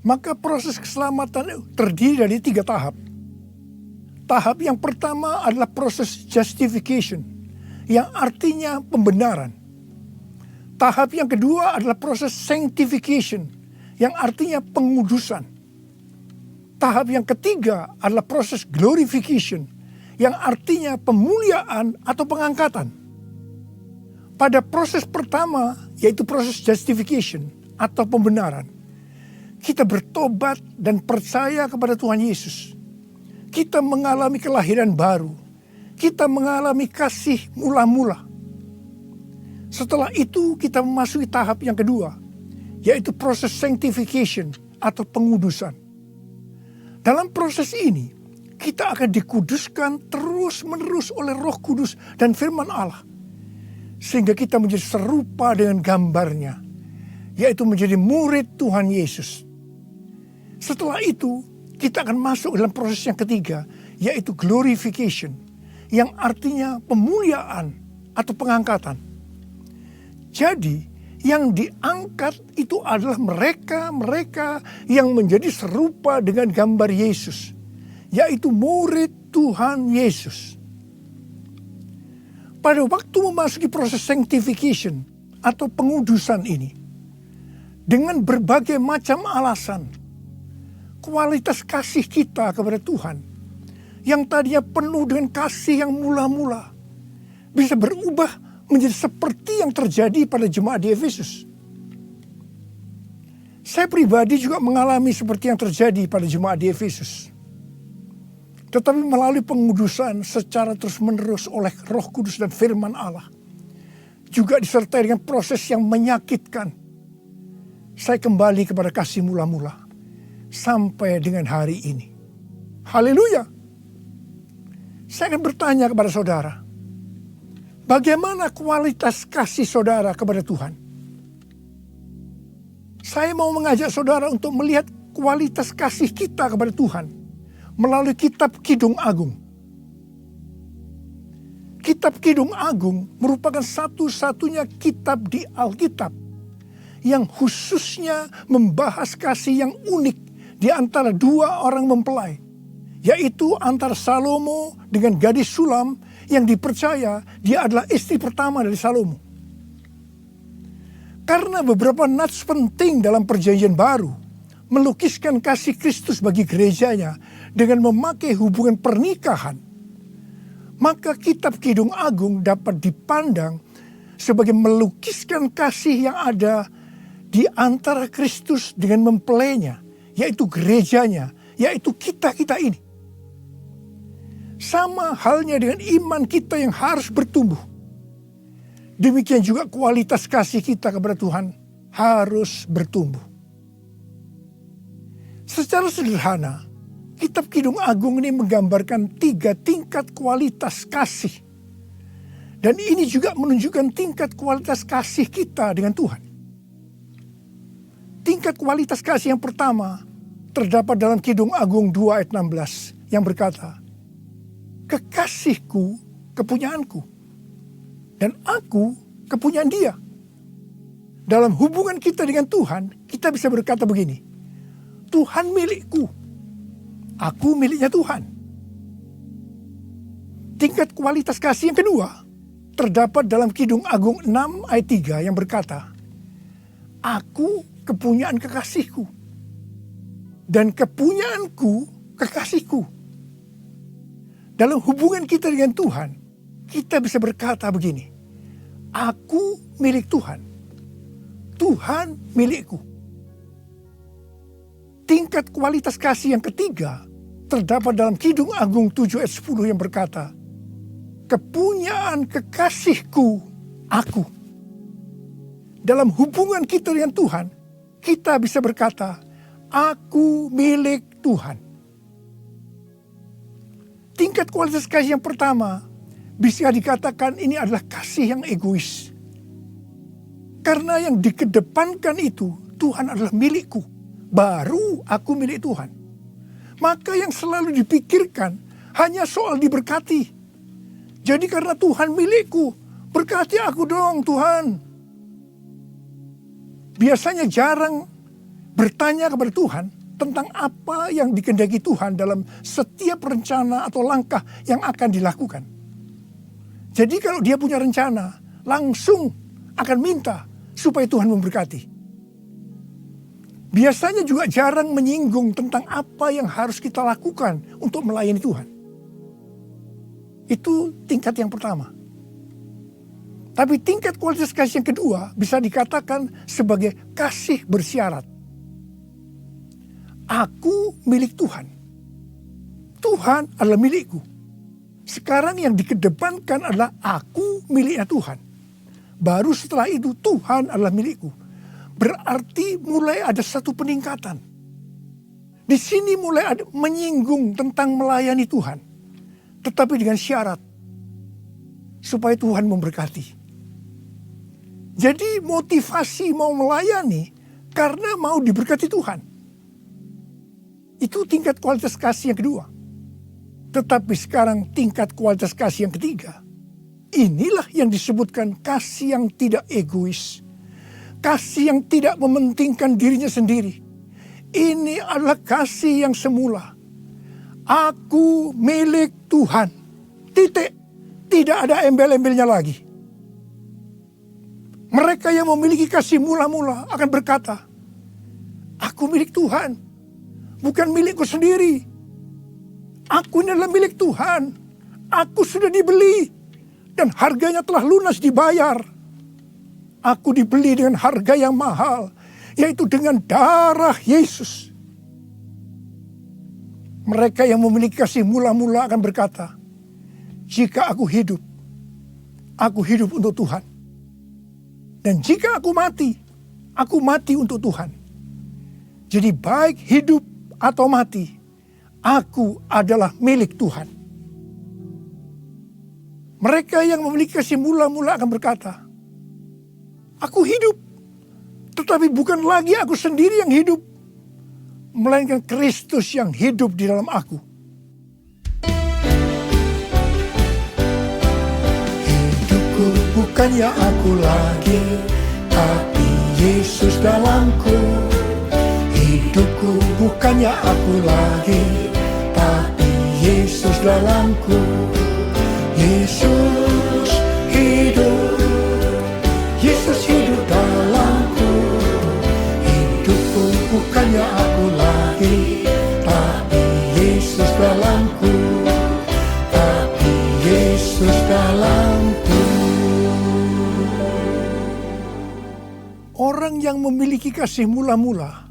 Maka proses keselamatan terdiri dari 3 tahap. Tahap yang pertama adalah proses justification, yang artinya pembenaran. Tahap yang kedua adalah proses sanctification, yang artinya pengudusan. Tahap yang ketiga adalah proses glorification, yang artinya pemuliaan atau pengangkatan. Pada proses pertama, yaitu proses justification atau pembenaran, kita bertobat dan percaya kepada Tuhan Yesus. Kita mengalami kelahiran baru. Kita mengalami kasih mula-mula. Setelah itu kita memasuki tahap yang kedua, yaitu proses sanctification atau pengudusan. Dalam proses ini, kita akan dikuduskan terus-menerus oleh Roh Kudus dan firman Allah. Sehingga kita menjadi serupa dengan gambarnya, yaitu menjadi murid Tuhan Yesus. Setelah itu, kita akan masuk dalam proses yang ketiga, yaitu glorification, yang artinya pemuliaan atau pengangkatan. Jadi, yang diangkat itu adalah mereka yang menjadi serupa dengan gambar Yesus, yaitu murid Tuhan Yesus. Pada waktu memasuki proses sanctification atau pengudusan ini, dengan berbagai macam alasan, kualitas kasih kita kepada Tuhan yang tadinya penuh dengan kasih yang mula-mula bisa berubah menjadi seperti yang terjadi pada jemaat di Efesus. Saya pribadi juga mengalami seperti yang terjadi pada jemaat di Efesus. Tetapi melalui pengudusan secara terus-menerus oleh Roh Kudus dan firman Allah, juga disertai dengan proses yang menyakitkan, saya kembali kepada kasih mula-mula sampai dengan hari ini. Haleluya. Saya akan bertanya kepada saudara, bagaimana kualitas kasih saudara kepada Tuhan? Saya mau mengajak saudara untuk melihat kualitas kasih kita kepada Tuhan melalui kitab Kidung Agung. Kitab Kidung Agung merupakan satu-satunya kitab di Alkitab yang khususnya membahas kasih yang unik di antara 2 orang mempelai, yaitu antara Salomo dengan gadis Sulam yang dipercaya dia adalah istri pertama dari Salomo. Karena beberapa nats penting dalam Perjanjian Baru melukiskan kasih Kristus bagi gerejanya dengan memakai hubungan pernikahan, maka kitab Kidung Agung dapat dipandang sebagai melukiskan kasih yang ada di antara Kristus dengan mempelainya, yaitu gerejanya, yaitu kita-kita ini. Sama halnya dengan iman kita yang harus bertumbuh. Demikian juga kualitas kasih kita kepada Tuhan harus bertumbuh. Secara sederhana, kitab Kidung Agung ini menggambarkan 3 tingkat kualitas kasih. Dan ini juga menunjukkan tingkat kualitas kasih kita dengan Tuhan. Tingkat kualitas kasih yang pertama terdapat dalam Kidung Agung 2 ayat 16 yang berkata, "Kekasihku kepunyaanku, dan aku kepunyaan dia." Dalam hubungan kita dengan Tuhan, kita bisa berkata begini, Tuhan milikku, aku miliknya Tuhan. Tingkat kualitas kasih yang kedua terdapat dalam Kidung Agung 6 ayat 3 yang berkata, "Aku kepunyaan kekasihku, dan kepunyaanku kekasihku." Dalam hubungan kita dengan Tuhan, kita bisa berkata begini, aku milik Tuhan, Tuhan milikku. Tingkat kualitas kasih yang ketiga terdapat dalam Kidung Agung 7 ayat 10 yang berkata, "Kepunyaan kekasihku aku." Dalam hubungan kita dengan Tuhan, kita bisa berkata, aku milik Tuhan. Tingkat kualitas kasih yang pertama bisa dikatakan ini adalah kasih yang egois. Karena yang dikedepankan itu, Tuhan adalah milikku, baru aku milik Tuhan. Maka yang selalu dipikirkan hanya soal diberkati. Jadi karena Tuhan milikku, berkati aku dong Tuhan. Biasanya jarang bertanya kepada Tuhan, tentang apa yang dikehendaki Tuhan dalam setiap rencana atau langkah yang akan dilakukan. Jadi kalau dia punya rencana, langsung akan minta supaya Tuhan memberkati. Biasanya juga jarang menyinggung tentang apa yang harus kita lakukan untuk melayani Tuhan. Itu tingkat yang pertama. Tapi tingkat kualitas kasih yang kedua bisa dikatakan sebagai kasih bersyarat. Aku milik Tuhan. Tuhan adalah milikku. Sekarang yang dikedepankan adalah aku miliknya Tuhan. Baru setelah itu Tuhan adalah milikku. Berarti mulai ada satu peningkatan. Di sini mulai ada menyinggung tentang melayani Tuhan. Tetapi dengan syarat. Supaya Tuhan memberkati. Jadi motivasi mau melayani karena mau diberkati Tuhan. Itu tingkat kualitas kasih yang kedua. Tetapi sekarang tingkat kualitas kasih yang ketiga. Inilah yang disebutkan kasih yang tidak egois. Kasih yang tidak mementingkan dirinya sendiri. Ini adalah kasih yang semula. Aku milik Tuhan. Titik. Tidak ada embel-embelnya lagi. Mereka yang memiliki kasih mula-mula akan berkata, aku milik Tuhan, bukan milikku sendiri. Aku ini adalah milik Tuhan. Aku sudah dibeli dan harganya telah lunas dibayar. Aku dibeli dengan harga yang mahal, yaitu dengan darah Yesus. Mereka yang memiliki kasih mula-mula akan berkata, jika aku hidup untuk Tuhan. Dan jika aku mati untuk Tuhan. Jadi baik hidup atau mati, aku adalah milik Tuhan. Mereka yang memiliki kasih mula-mula akan berkata, aku hidup, tetapi bukan lagi aku sendiri yang hidup, melainkan Kristus yang hidup di dalam aku. Bukannya aku lagi, tapi Yesus dalamku. Hidupku bukannya aku lagi, tapi Yesus dalamku. Yesus hidup, Yesus hidup dalamku. Hidupku bukannya aku lagi, tapi Yesus dalamku. Tapi Yesus dalamku. Orang yang memiliki kasih mula-mula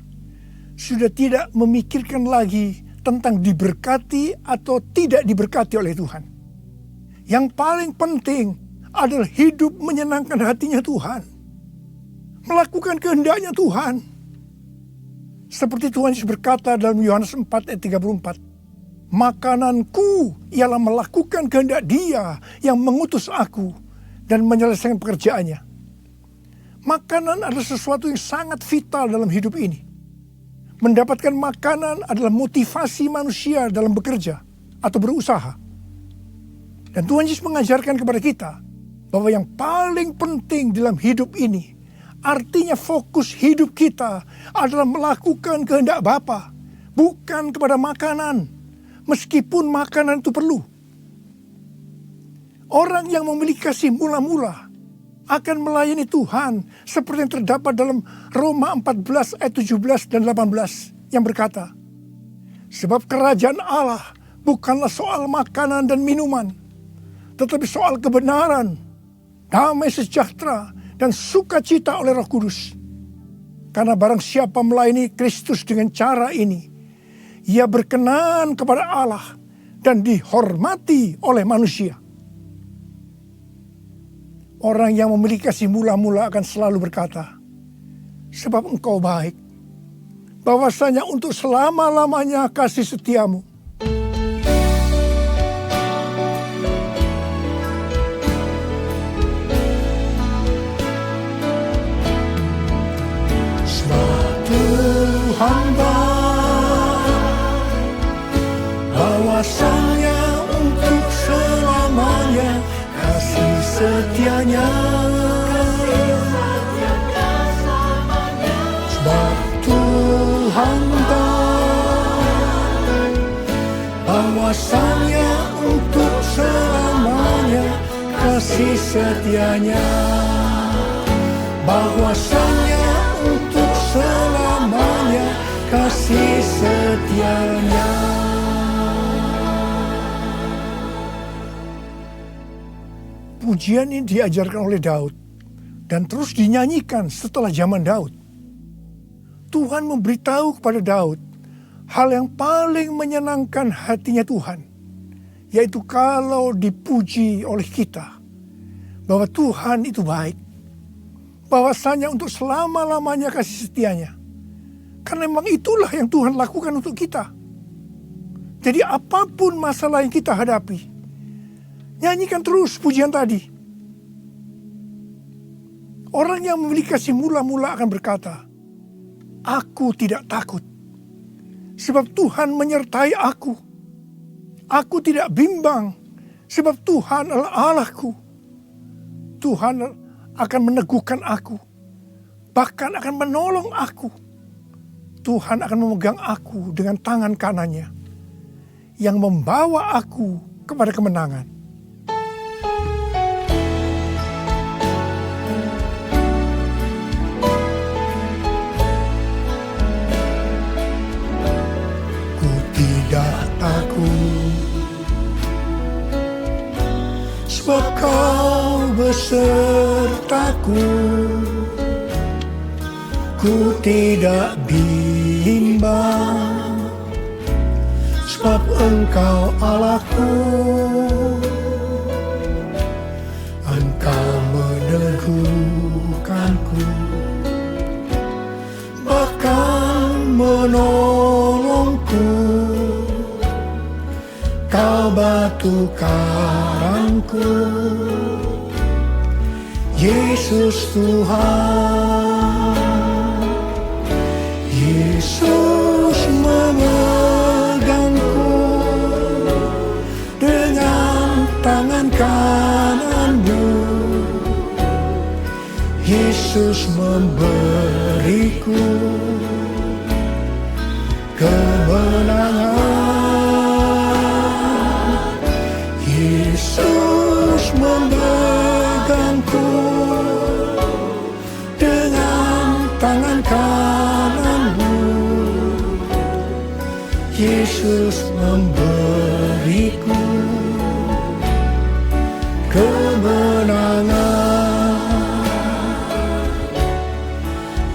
sudah tidak memikirkan lagi tentang diberkati atau tidak diberkati oleh Tuhan. Yang paling penting adalah hidup menyenangkan hatinya Tuhan. Melakukan kehendaknya Tuhan. Seperti Tuhan Yesus berkata dalam Yohanes 4 ayat 34. Makananku ialah melakukan kehendak Dia yang mengutus aku dan menyelesaikan pekerjaannya. Makanan adalah sesuatu yang sangat vital dalam hidup ini. Mendapatkan makanan adalah motivasi manusia dalam bekerja atau berusaha. Dan Tuhan Yesus mengajarkan kepada kita bahwa yang paling penting dalam hidup ini, artinya fokus hidup kita adalah melakukan kehendak Bapa, bukan kepada makanan, meskipun makanan itu perlu. Orang yang memiliki kasih mula-mula akan melayani Tuhan seperti yang terdapat dalam Roma 14 ayat 17 dan 18 yang berkata, sebab kerajaan Allah bukanlah soal makanan dan minuman, tetapi soal kebenaran, damai sejahtera dan sukacita oleh Roh Kudus. Karena barang siapa melayani Kristus dengan cara ini, ia berkenan kepada Allah dan dihormati oleh manusia. Orang yang memiliki kasih mula-mula akan selalu berkata, sebab engkau baik, bahwasanya untuk selama-lamanya kasih setiamu. Suatu hamba, bahwasanya untuk selamanya kasih setianya. Sebab Tuhan bahwasanya untuk selamanya kasih setianya, bahwasanya untuk selamanya kasih setianya. Pujian ini diajarkan oleh Daud dan terus dinyanyikan setelah zaman Daud. Tuhan memberitahu kepada Daud hal yang paling menyenangkan hatinya Tuhan, yaitu kalau dipuji oleh kita, bahwa Tuhan itu baik, bahwasanya untuk selama-lamanya kasih setianya. Karena memang itulah yang Tuhan lakukan untuk kita. Jadi apapun masalah yang kita hadapi, nyanyikan terus pujian tadi. Orang yang memiliki kasih mula-mula akan berkata, aku tidak takut, sebab Tuhan menyertai aku. Aku tidak bimbang, sebab Tuhan adalah Allahku. Tuhan akan meneguhkan aku, bahkan akan menolong aku. Tuhan akan memegang aku dengan tangan kanannya, yang membawa aku kepada kemenangan. Ku tidak takut, sebab Kau besertaku. Ku tidak bimbang, sebab Engkau Allahku. Engkau meneguhkanku, bahkan menolongku. Kau batu karangku, Yesus Tuhan. Yesus memegangku dengan tangan kanan-Mu. Yesus memberiku kemenangan. Yesus memegangku dengan tangan kanan-Mu. Yesus memberiku kemenangan.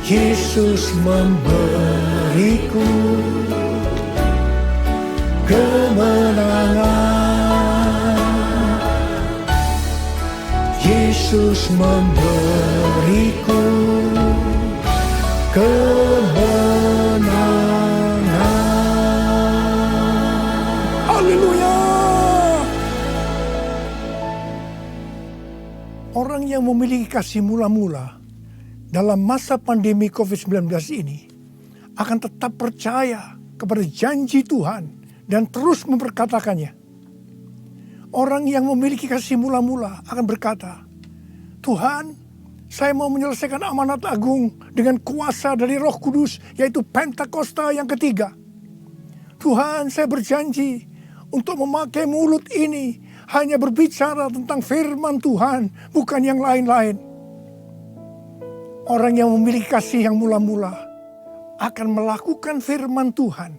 Yesus memberiku kemenangan. Yesus memberiku kemenangan. Haleluya. Orang yang memiliki kasih mula-mula dalam masa pandemi COVID-19 ini akan tetap percaya kepada janji Tuhan dan terus memperkatakannya. Orang yang memiliki kasih mula-mula akan berkata, Tuhan, saya mau menyelesaikan amanat agung dengan kuasa dari Roh Kudus, yaitu Pentakosta yang ketiga. Tuhan, saya berjanji untuk memakai mulut ini hanya berbicara tentang firman Tuhan, bukan yang lain-lain. Orang yang memiliki kasih yang mula-mula akan melakukan firman Tuhan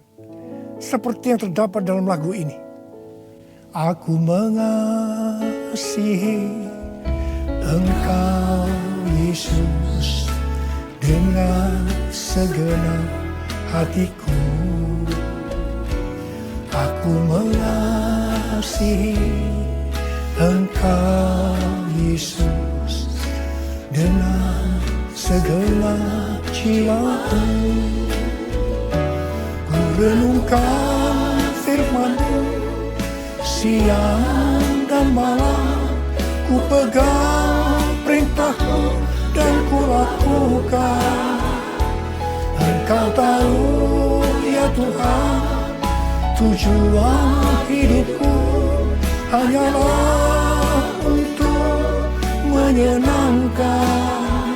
seperti yang terdapat dalam lagu ini. Aku mengasihi Engkau Yesus dengan segenap hatiku. Aku mengasihi Engkau Yesus dengan segenap jiwaku. Ku renungkan firman-Mu siang dan malam, ku pegang perintah-Mu dan ku lakukan. Engkau tahu ya Tuhan, tujuan hidupku hanyalah untuk menyenangkan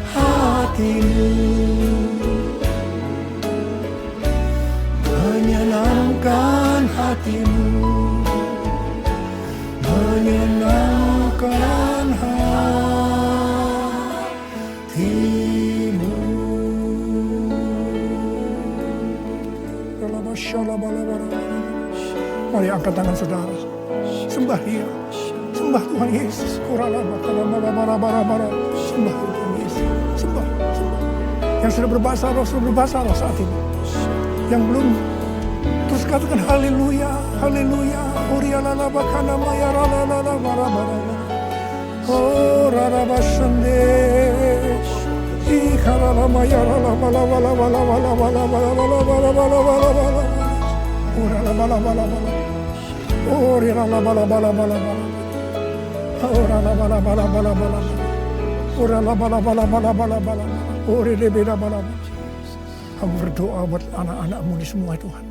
hati-Mu, menyenangkan hati. hatimu, menyenangkan hatimu. Mari angkat tangan saudara, sembah Dia, sembah Tuhan Yesus. Sembah Tuhan Yesus, sembah. Yang sudah berbahasa roh saat ini. Yang belum, terus katakan haleluya, haleluya. Oh rarabasande, ikhalalama yarala bala bala bala bala bala bala bala bala bala bala bala. Ora bala bala bala. Ora bala bala bala bala bala. Ora bala bala bala bala. Ora bala bala bala bala bala. Ora beda bala. Hamba berdoa buat anak-anak-Mu ini semua Tuhan.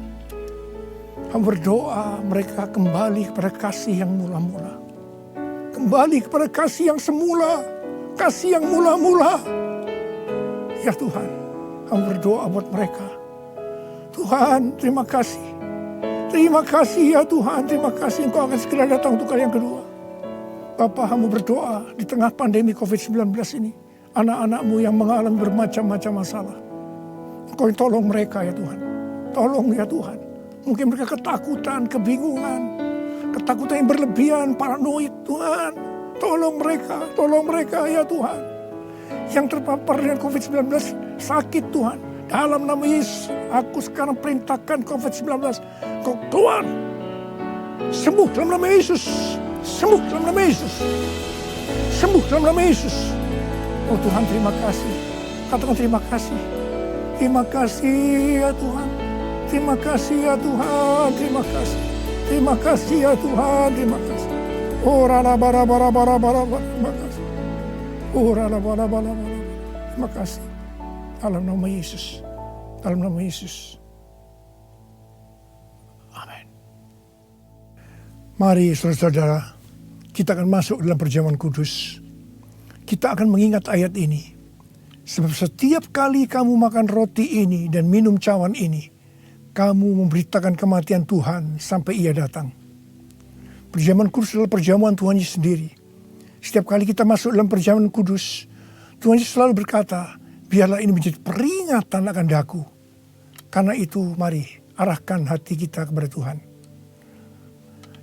Hamba berdoa mereka kembali kepada kasih yang mula-mula. Kembali kepada kasih yang semula. Kasih yang mula-mula. Ya Tuhan, hamba berdoa buat mereka. Tuhan, terima kasih. Terima kasih ya Tuhan, terima kasih Engkau akan segera datang untuk kali yang kedua. Bapa, hamba berdoa di tengah pandemi COVID-19 ini. Anak-anak-Mu yang mengalami bermacam-macam masalah. Engkau yang tolong mereka ya Tuhan. Tolong ya Tuhan. Mungkin mereka ketakutan, kebingungan. Ketakutan yang berlebihan, paranoid Tuhan. Tolong mereka ya Tuhan. Yang terpapar dengan COVID-19 sakit Tuhan. Dalam nama Yesus, aku sekarang perintahkan COVID-19. Kau keluar. Sembuh dalam nama Yesus. Sembuh dalam nama Yesus. Sembuh dalam nama Yesus. Oh Tuhan, terima kasih. Katakan terima kasih. Terima kasih ya Tuhan. Terima kasih ya Tuhan. Terima kasih. Terima kasih ya Tuhan. Terima kasih. Oh rala bara bara bara bara. Terima kasih. Oh rala bara bara bara. Terima kasih. Dalam nama Yesus. Dalam nama Yesus. Amin. Mari saudara-saudara, kita akan masuk dalam perjamuan kudus. Kita akan mengingat ayat ini. Sebab setiap kali kamu makan roti ini dan minum cawan ini, kamu memberitakan kematian Tuhan sampai Ia datang. Perjamuan kudus adalah perjamuan Tuhan Yesus sendiri. Setiap kali kita masuk dalam perjamuan kudus, Tuhan Yesus selalu berkata, biarlah ini menjadi peringatan akan daku. Karena itu mari arahkan hati kita kepada Tuhan.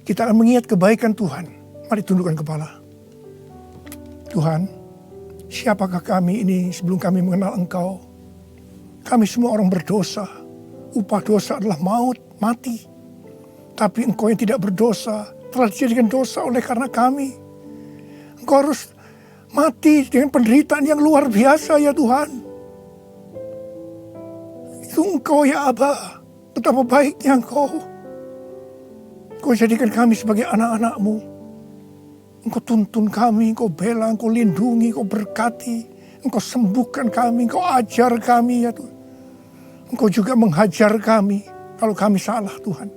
Kita akan mengingat kebaikan Tuhan. Mari tundukkan kepala. Tuhan, siapakah kami ini sebelum kami mengenal Engkau? Kami semua orang berdosa. Upah dosa adalah maut, mati. Tapi Engkau yang tidak berdosa telah dijadikan dosa oleh karena kami. Engkau harus mati dengan penderitaan yang luar biasa ya Tuhan. Itu Engkau ya Aba. Betapa baiknya Engkau. Engkau jadikan kami sebagai anak-anak-Mu. Engkau tuntun kami, Engkau bela, Engkau lindungi, Engkau berkati. Engkau sembuhkan kami, Engkau ajar kami ya Tuhan. Engkau juga menghajar kami kalau kami salah Tuhan.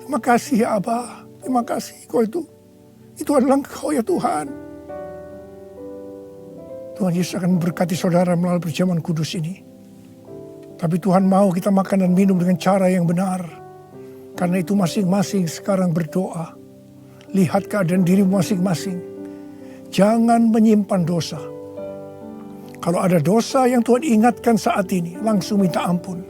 Terima kasih ya Aba. Terima kasih Engkau itu adalah Engkau ya Tuhan. Tuhan Yesus akan memberkati saudara melalui perjamuan kudus ini. Tapi Tuhan mau kita makan dan minum dengan cara yang benar. Karena itu masing-masing sekarang berdoa. Lihat keadaan dirimu masing-masing. Jangan menyimpan dosa. Kalau ada dosa yang Tuhan ingatkan saat ini, langsung minta ampun.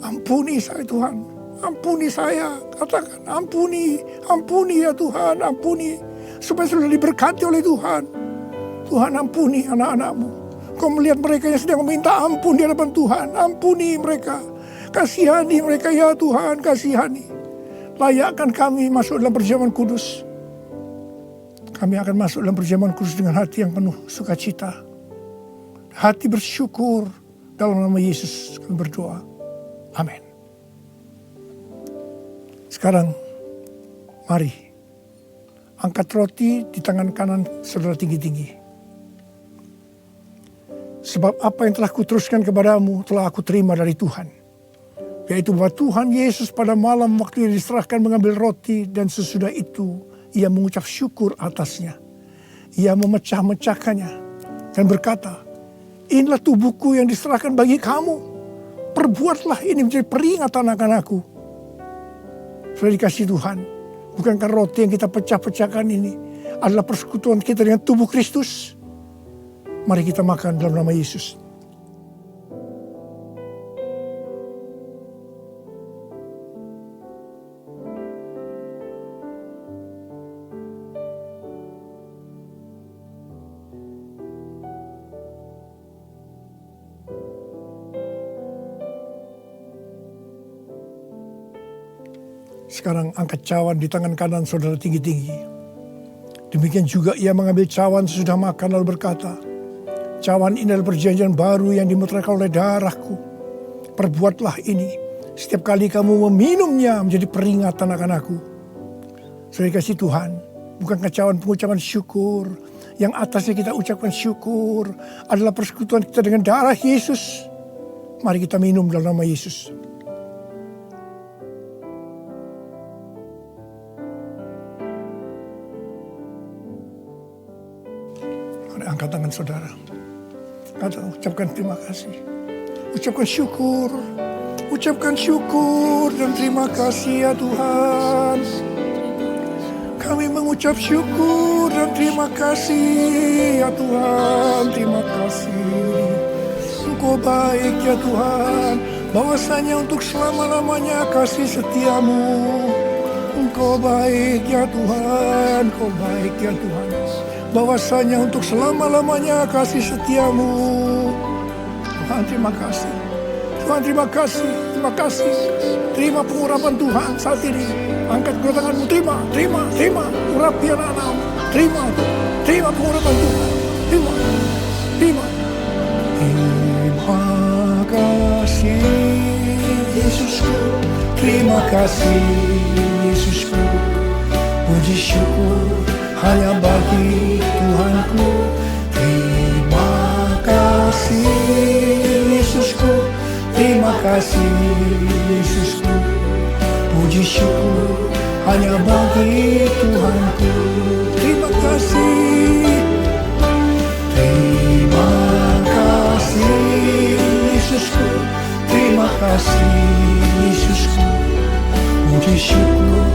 Ampuni saya Tuhan. Ampuni saya. Katakan ampuni. Ampuni ya Tuhan. Ampuni. Supaya sudah diberkati oleh Tuhan. Tuhan ampuni anak-anak-Mu. Kau melihat mereka yang sedang meminta ampun di hadapan Tuhan. Ampuni mereka. Kasihani mereka ya Tuhan. Kasihani. Layakkan kami masuk dalam perjamuan kudus. Kami akan masuk dalam perjamuan kudus dengan hati yang penuh sukacita. Hati bersyukur. Dalam nama Yesus kami berdoa. Amin. Sekarang mari angkat roti di tangan kanan saudara tinggi-tinggi. Sebab apa yang telah kuteruskan kepadamu telah aku terima dari Tuhan. Yaitu bahwa Tuhan Yesus pada malam waktu ia diserahkan mengambil roti dan sesudah itu ia mengucap syukur atasnya. Ia memecah-mecahkannya dan berkata, inilah tubuhku yang diserahkan bagi kamu. Perbuatlah ini menjadi peringatan akan aku. Saudara dikasih Tuhan, bukankah roti yang kita pecah-pecahkan ini adalah persekutuan kita dengan tubuh Kristus? Mari kita makan dalam nama Yesus. Sekarang angkat cawan di tangan kanan saudara tinggi-tinggi. Demikian juga ia mengambil cawan sesudah makan lalu berkata, cawan ini adalah perjanjian baru yang dimeteraikan oleh darahku. Perbuatlah ini setiap kali kamu meminumnya menjadi peringatan akan aku. Saudara kasih Tuhan, bukankah cawan pengucapan syukur yang atasnya kita ucapkan syukur adalah persekutuan kita dengan darah Yesus? Mari kita minum dalam nama Yesus. Angkat tangan saudara. Ucapkan terima kasih. Ucapkan syukur. Ucapkan syukur dan terima kasih ya Tuhan. Kami mengucap syukur dan terima kasih ya Tuhan. Terima kasih. Engkau baik ya Tuhan. Bahwasanya untuk selama-lamanya kasih setiamu. Engkau baik ya Tuhan. Engkau baik ya Tuhan. Bahwasanya untuk selama-lamanya kasih setiamu. Tuhan terima kasih. Tuhan terima kasih. Terima kasih. Terima pengurapan Tuhan saat ini. Angkat kedua tanganmu. Terima. Urapi anak-anakmu. Terima pengurapan Tuhan. Terima. Terima kasih Yesusku. Terima kasih Yesusku. Puji syukur hanya bagi Tuhanku. Terima kasih Yesusku. Terima kasih Yesusku. Puji syukur hanya bagi Tuhanku. Terima kasih. Terima kasih Yesusku. Terima kasih Yesusku. Puji syukur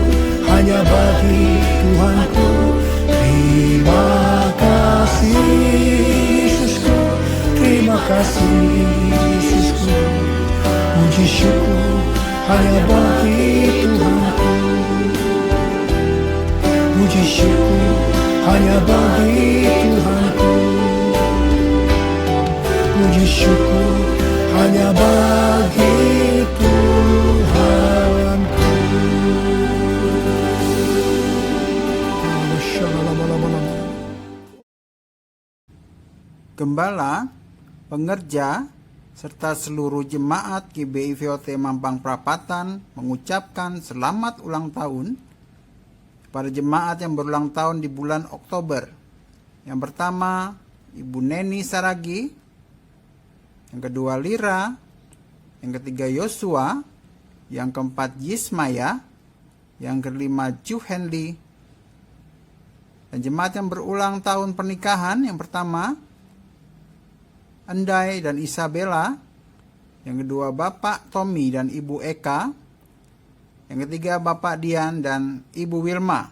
hanya bagi Tuhanku. Terima kasih Yesusku. Terima kasih Yesusku. Puji syukur hanya bagi Tuhanku. Puji syukur hanya bagi Tuhanku. Puji syukur hanya bagi Tuhanku. Gembala, pengerja, serta seluruh jemaat GBI VOT Mampang Perapatan mengucapkan selamat ulang tahun pada jemaat yang berulang tahun di bulan Oktober. Yang pertama, Ibu Neni Saragi, yang kedua Lira, yang ketiga Yosua, yang keempat Yismaya, yang kelima Ju Henley. Dan jemaat yang berulang tahun pernikahan, yang pertama Endai dan Isabella, yang kedua Bapak Tommy dan Ibu Eka, yang ketiga Bapak Dian dan Ibu Wilma.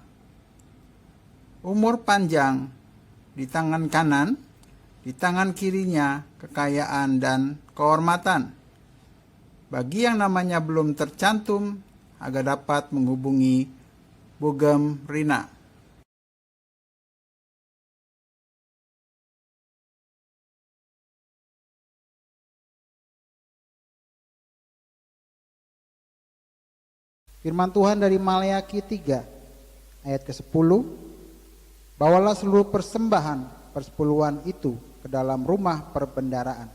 Umur panjang di tangan kanan, di tangan kirinya kekayaan dan kehormatan. Bagi yang namanya belum tercantum, agar dapat menghubungi Bugem Rina. Firman Tuhan dari Maleakhi 3 ayat ke-10. Bawalah seluruh persembahan persepuluhan itu ke dalam rumah perbendaraan,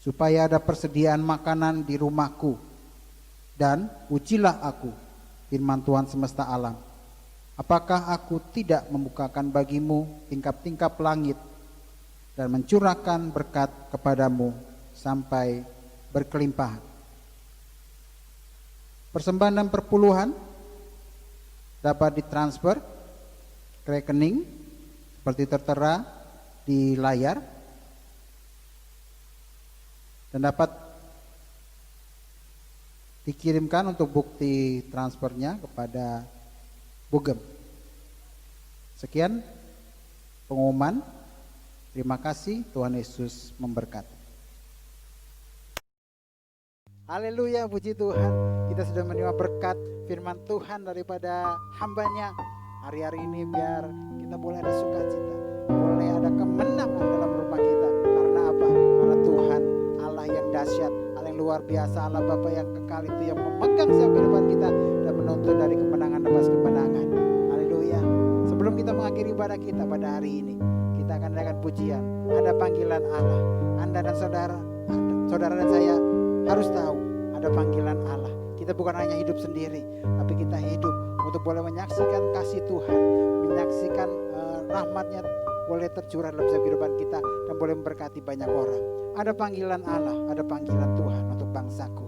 supaya ada persediaan makanan di rumahku. Dan ujilah aku, firman Tuhan semesta alam, apakah aku tidak membukakan bagimu tingkap-tingkap langit dan mencurahkan berkat kepadamu sampai berkelimpahan. Persembahan dan perpuluhan dapat ditransfer ke rekening seperti tertera di layar, dan dapat dikirimkan untuk bukti transfernya kepada Bugem. Sekian pengumuman. Terima kasih, Tuhan Yesus memberkati. Haleluya, puji Tuhan. Kita sudah menerima berkat firman Tuhan daripada hambanya. Hari-hari ini biar kita boleh ada sukacita, boleh ada kemenangan dalam rumah kita. Karena apa? Karena Tuhan Allah yang dahsyat, Allah yang luar biasa, Allah Bapa yang kekal itu yang memegang setiap kehidupan kita dan menuntun dari kemenangan lepas kemenangan. Haleluya. Sebelum kita mengakhiri ibadah kita pada hari ini, kita akan adakan pujian. Ada panggilan Allah. Anda dan saudara dan saya harus tahu ada panggilan Allah. Kita bukan hanya hidup sendiri, tapi kita hidup untuk boleh menyaksikan kasih Tuhan, menyaksikan rahmatnya boleh tercurah dalam setiap kehidupan kita dan boleh memberkati banyak orang. Ada panggilan Allah, ada panggilan Tuhan untuk bangsaku.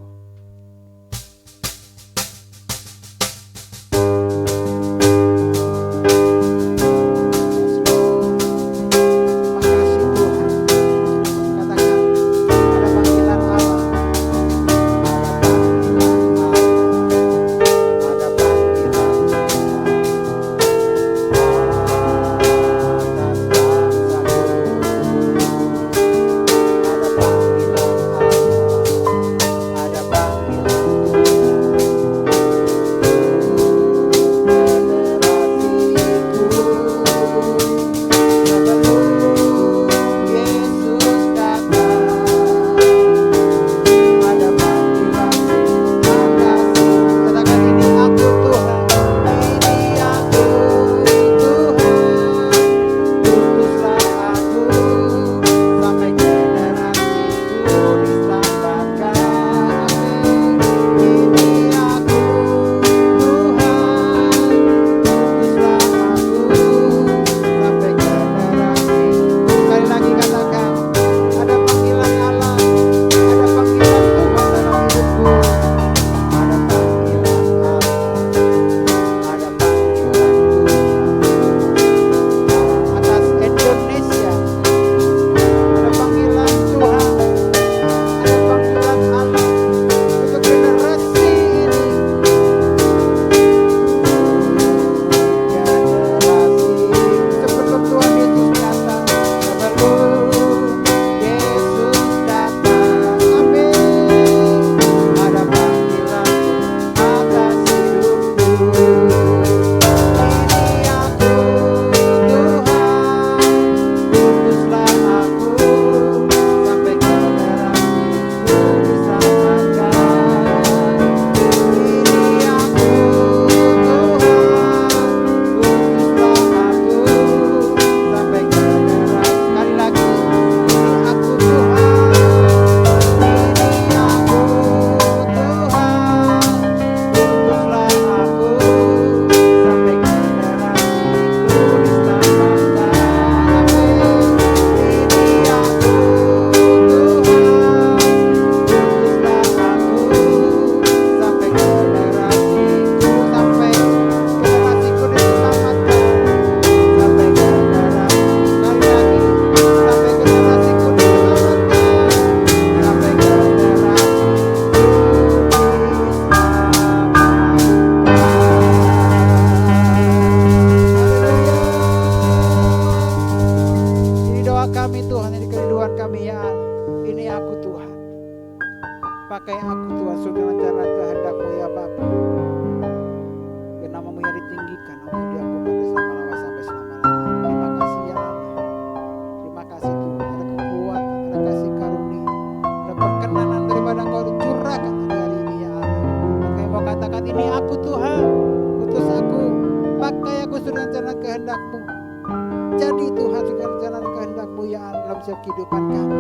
Kehidupan kami.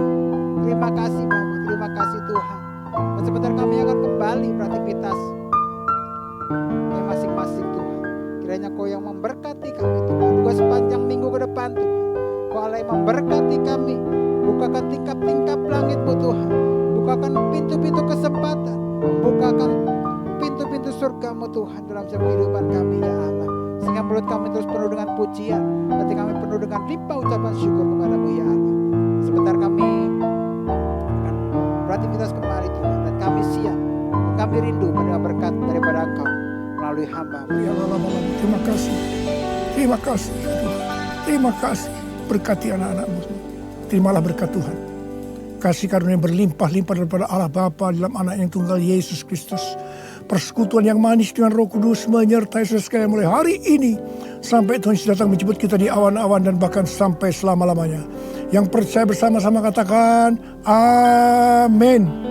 Terima kasih Bapak, terima kasih Tuhan. Dan sebentar kami akan kembali beraktivitas masing-masing Tuhan. Kiranya Kau yang memberkati kami Tuhan, juga sepanjang minggu ke depan Tuhan. Kau Allah yang memberkati kami. Bukakan tingkap-tingkap langit-Mu Tuhan. Bukakan pintu-pintu kesempatan. Bukakan pintu-pintu surga-Mu Tuhan dalam setiap kehidupan kami ya Allah. Sehingga mulut kami terus penuh dengan pujian, hati kami penuh dengan limpah ucapan syukur kepada-Mu ya Allah. Sebentar kami akan beraktivitas kembali Tuhan, dan kami siap kami rindu menerima berkat daripada Engkau melalui hamba. Ya Allah, terima kasih. Terima kasih ya Tuhan. Terima kasih. Berkati anak-anakmu. Terimalah berkat Tuhan. Kasih karunia berlimpah-limpah daripada Allah Bapa dalam anak yang tunggal Yesus Kristus. Persekutuan yang manis dengan Roh Kudus menyertai saudara sekalian mulai hari ini sampai Tuhan Yesus datang menjemput kita di awan-awan dan bahkan sampai selama-lamanya. Yang percaya bersama-sama katakan amin.